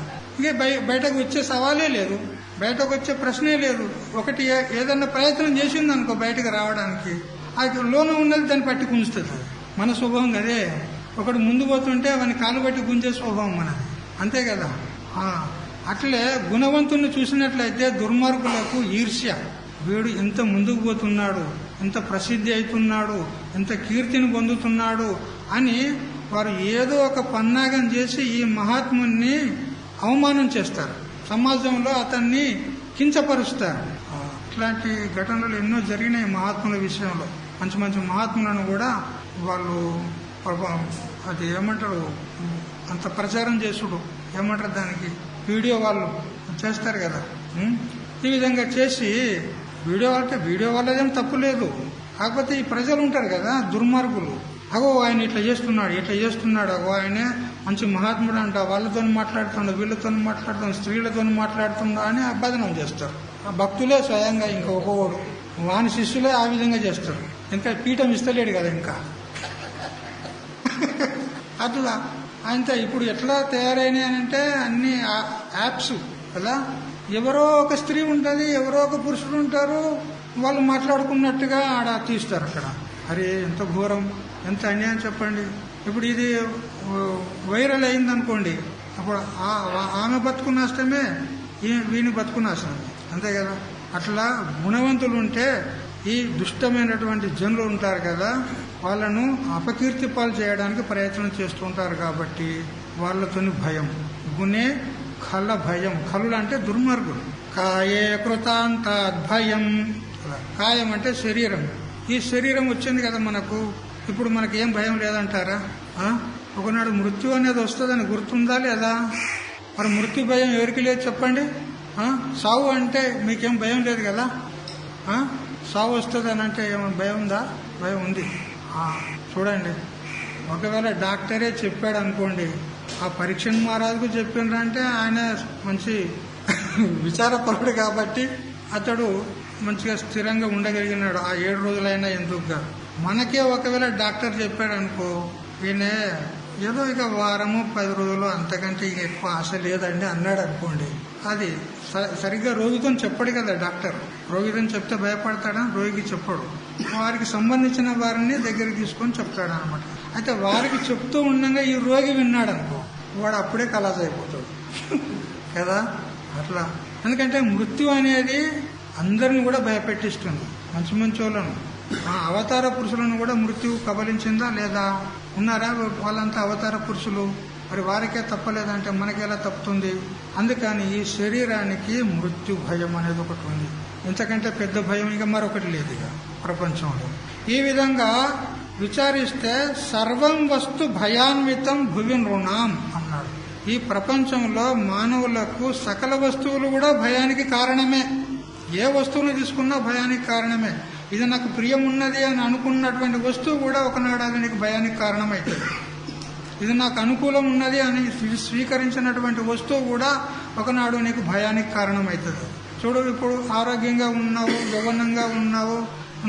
ఇక బయటకు వచ్చే సవాలే లేదు, బయటకు వచ్చే ప్రశ్నే లేదు. ఒకటి ఏదన్నా ప్రయత్నం చేసింది అనుకో బయటకు రావడానికి, అది లోన ఉన్నది దాన్ని పట్టి గుంజుతుంది. మన స్వభావం అదే. ఒకటి ముందు పోతుంటే వాని కాలు పట్టి గుంజే స్వభావం మనది, అంతే కదా. అట్లే గుణవంతుని చూసినట్లయితే దుర్మార్గులకు ఈర్ష్య. వీడు ఎంత ముందుకు పోతున్నాడు, ఎంత ప్రసిద్ధి అవుతున్నాడు, ఎంత కీర్తిని పొందుతున్నాడు అని వారు ఏదో ఒక పన్నాగం చేసి ఈ మహాత్ముని అవమానం చేస్తారు, సమాజంలో అతన్ని కించపరుస్తారు. ఇట్లాంటి ఘటనలు ఎన్నో జరిగినాయి మహాత్ముల విషయంలో. మంచి మంచి మహాత్ములను కూడా వాళ్ళు అది ఏమంటారు అంత ప్రచారం చేసుడు, ఏమంటారు దానికి, వీడియో వాళ్ళు చేస్తారు కదా. ఈ విధంగా చేసి వీడియో వాళ్ళదేం తప్పు లేదు. కాకపోతే ఈ ప్రజలు ఉంటారు కదా దుర్మార్గులు, అగో ఆయన ఇట్లా చేస్తున్నాడు, అగో ఆయనే మంచి మహాత్ముడు అంట, వాళ్ళతో మాట్లాడుతుండ, వీళ్ళతో మాట్లాడుతుండ, స్త్రీలతో మాట్లాడుతుండ అని అభ్యర్థనం చేస్తారు. ఆ భక్తులే స్వయంగా ఇంకా ఒక్కొక్కడు వాని శిష్యులే ఆ విధంగా చేస్తారు. ఇంకా పీఠం ఇస్తలేడు కదా ఇంకా. అట్లా అంతే. ఇప్పుడు ఎట్లా తయారైనాయనంటే అన్ని యాప్స్ కదా. ఎవరో ఒక స్త్రీ ఉంటుంది, ఎవరో ఒక పురుషుడు ఉంటారు, వాళ్ళు మాట్లాడుకున్నట్టుగా ఆడ తీస్తారు అక్కడ. అరే ఎంత ఘోరం, ఎంత అన్యాయం చెప్పండి. ఇప్పుడు ఇది వైరల్ అయిందనుకోండి, అప్పుడు ఆమె బతుకు నష్టమే, వీని బతుకు నష్టమే, అంతే కదా. అట్లా గుణవంతులు ఉంటే ఈ దుష్టమైనటువంటి జనులు ఉంటారు కదా, వాళ్ళను అపకీర్తి పాలు చేయడానికి ప్రయత్నం చేస్తుంటారు. కాబట్టి వాళ్ళతోని భయం. గుణే ఖల భయం. ఖలులు అంటే దుర్మార్గులు. కాయే కృతాంతాద్భయం. కాయం అంటే శరీరం. ఈ శరీరం వచ్చింది కదా మనకు. ఇప్పుడు మనకి ఏం భయం లేదంటారా? ఒకనాడు మృత్యు అనేది వస్తుందని గుర్తుందా లేదా? మరి మృత్యు భయం ఎవరికి లేదు చెప్పండి? సావు అంటే మీకేం భయం లేదు కదా? సావు వస్తుందని అంటే ఏమైనా భయం ఉందా? భయం ఉంది. చూడండి, ఒకవేళ డాక్టరే చెప్పాడు అనుకోండి, ఆ పరీక్ష మహారాజుకు చెప్పిండ్రంటే ఆయన మంచి విచారపరుడు కాబట్టి అతడు మంచిగా స్థిరంగా ఉండగలిగినాడు ఆ 7 రోజులైనా. ఎందుకుగా మనకే ఒకవేళ డాక్టర్ చెప్పాడు అనుకో, ఈయనే ఏదో ఇక వారము 10 రోజులు అంతకంటే ఇక ఎక్కువ ఆశ లేదండి అన్నాడు అనుకోండి, అది సరిగ్గా రోగితో చెప్పడు కదా డాక్టర్. రోగితో చెప్తే భయపడతాడా? రోగికి చెప్పడు. వారికి సంబంధించిన వారిని దగ్గరికి తీసుకొని చెప్తాడు అనమాట. అయితే వారికి చెప్తూ ఉండగా ఈ రోగి విన్నాడు అనుకో, వాడు అప్పుడే ఖలాస్ అయిపోతాడు కదా. అట్లా ఎందుకంటే మృత్యు అనేది అందరిని కూడా భయపెట్టిస్తుంది. మంచి మంచి వాళ్ళను, అవతార పురుషులను కూడా మృత్యు కబలించిందా లేదా? ఉన్నారా వాళ్ళంతా అవతార పురుషులు? మరి వారికే తప్పలేదంటే మనకెలా తప్పుతుంది? అందుకని ఈ శరీరానికి మృత్యు భయం అనేది ఒకటి ఉంది. ఇంతకంటే పెద్ద భయం ఇక మరొకటి లేదు ఇక ప్రపంచంలో. ఈ విధంగా విచారిస్తే సర్వం వస్తు భయాన్వితం భువి నృణాం అన్నాడు. ఈ ప్రపంచంలో మానవులకు సకల వస్తువులు కూడా భయానికి కారణమే. ఏ వస్తువును తీసుకున్నా భయానికి కారణమే. ఇది నాకు ప్రియం ఉన్నది అని అనుకున్నటువంటి వస్తువు కూడా ఒకనాడు అది నీకు భయానికి కారణమవుతుంది. ఇది నాకు అనుకూలం ఉన్నది అని స్వీకరించినటువంటి వస్తువు కూడా ఒకనాడు నీకు భయానికి కారణమవుతుంది. చూడు, ఇప్పుడు ఆరోగ్యంగా ఉన్నావు, యవ్వనంగా ఉన్నావు,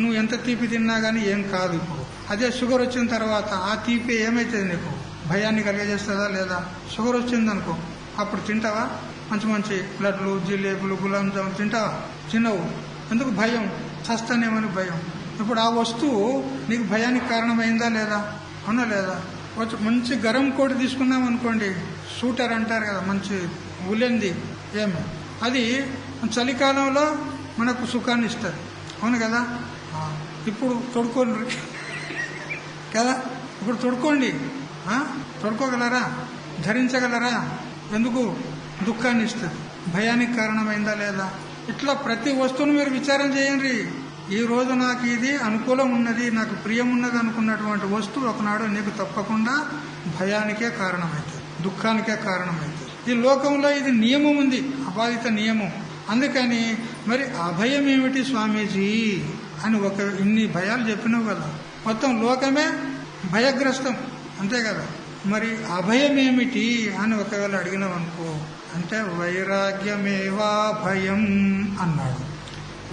నువ్వు ఎంత తీపి తిన్నా గానీ ఏం కాదు. ఇప్పుడు అదే షుగర్ వచ్చిన తర్వాత ఆ తీపి ఏమవుతుంది? నీకు భయాన్ని కలిగజేస్తుందా లేదా? షుగర్ వచ్చిందనుకో, అప్పుడు తింటావా? మంచి మంచి లడ్లు, జిలేబులు, గులాబ్ జామున్ తింటావా? తినవు. ఎందుకు? భయం, చస్తానేమని భయం. ఇప్పుడు ఆ వస్తువు నీకు భయానికి కారణమైందా లేదా? అవునా లేదా? మంచి గరం కోట్ తీసుకున్నాం అనుకోండి, సూటర్ అంటారు కదా, మంచి ఉలెంది, ఏమి అది చలికాలంలో మనకు సుఖాన్ని ఇస్తుంది. అవును కదా? ఇప్పుడు తొడుకోండి కదా, ఇప్పుడు తొడుకోండి. తొడుకోగలరా? ధరించగలరా? ఎందుకు? దుఃఖాన్ని ఇస్తుంది. భయానికి కారణమైందా లేదా? ఇట్లా ప్రతి వస్తువును మీరు విచారం చేయండి. ఈ రోజు నాకు ఇది అనుకూలం ఉన్నది, నాకు ప్రియం ఉన్నది అనుకున్నటువంటి వస్తువు ఒకనాడు నీకు తప్పకుండా భయానికే కారణమవుతుంది, దుఃఖానికే కారణమవుతుంది. ఈ లోకంలో ఇది నియమం ఉంది, అబాధిత నియమం. అందుకని మరి అభయం ఏమిటి స్వామీజీ అని ఇన్ని భయాలు చెప్పినావు కదా, మొత్తం లోకమే భయగ్రస్తం, అంతే కదా. మరి అభయం ఏమిటి అని ఒకవేళ అడిగినావనుకో, అంటే వైరాగ్యమేవా భయం అన్నాడు.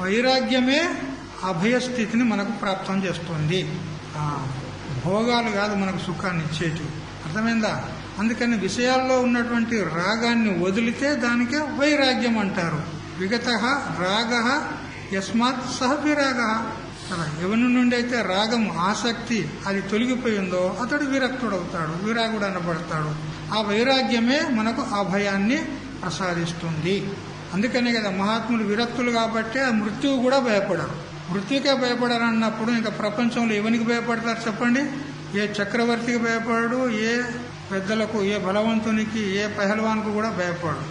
వైరాగ్యమే అభయస్థితిని మనకు ప్రాప్తం చేస్తుంది. భోగాలు కాదు మనకు సుఖాన్ని ఇచ్చేటి, అర్థమైందా? అందుకని విషయాల్లో ఉన్నటువంటి రాగాన్ని వదిలితే దానికే వైరాగ్యం అంటారు. విగత రాగ యస్మాత్ సహ విరాగ కదా. ఎవరి నుండి అయితే రాగం, ఆసక్తి అది తొలగిపోయిందో అతడు విరక్తుడవుతాడు, విరాగుడు అనబడతాడు. ఆ వైరాగ్యమే మనకు ఆ భయాన్ని ప్రసాదిస్తుంది. అందుకనే కదా మహాత్ములు విరక్తులు కాబట్టి ఆ మృత్యువు కూడా భయపడరు. మృత్యుకే భయపడరు అన్నప్పుడు ఇంకా ప్రపంచంలో ఎవరికి భయపడతారు చెప్పండి? ఏ చక్రవర్తికి భయపడడు, ఏ పెద్దలకు, ఏ బలవంతునికి, ఏ పహల్వాన్కు కూడా భయపడడు.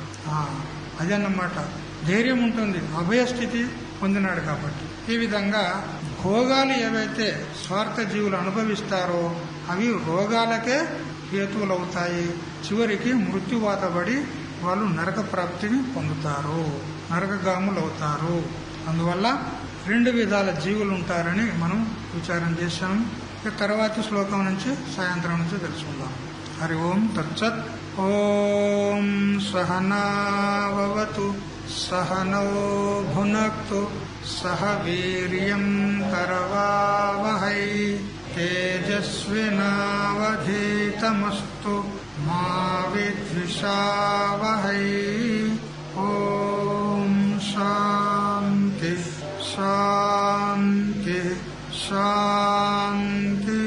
అదన్నమాట, ధైర్యం ఉంటుంది, అభయస్థితి పొందినాడు కాబట్టి. ఈ విధంగా భోగాలు ఏవైతే స్వార్థ జీవులు అనుభవిస్తారో అవి రోగాలకే హేతువులవుతాయి. చివరికి మృత్యువాతబడి వాళ్ళు నరక ప్రాప్తిని పొందుతారు, నరకగాములు అవుతారు. అందువల్ల 2 విధాల జీవులు ఉంటారని మనం విచారం చేశాము. తర్వాతి శ్లోకం నుంచి సాయంత్రం నుంచి తెలుసుకుందాం. హరి ఓం తత్సత్. ఓం సహనావతు సహనౌ భునక్తు సహ వీర్యం కరవావహై తేజస్వినావధీతమస్తు మా విద్విషావహై. ఓం శాంతి శాంతి శాంతి.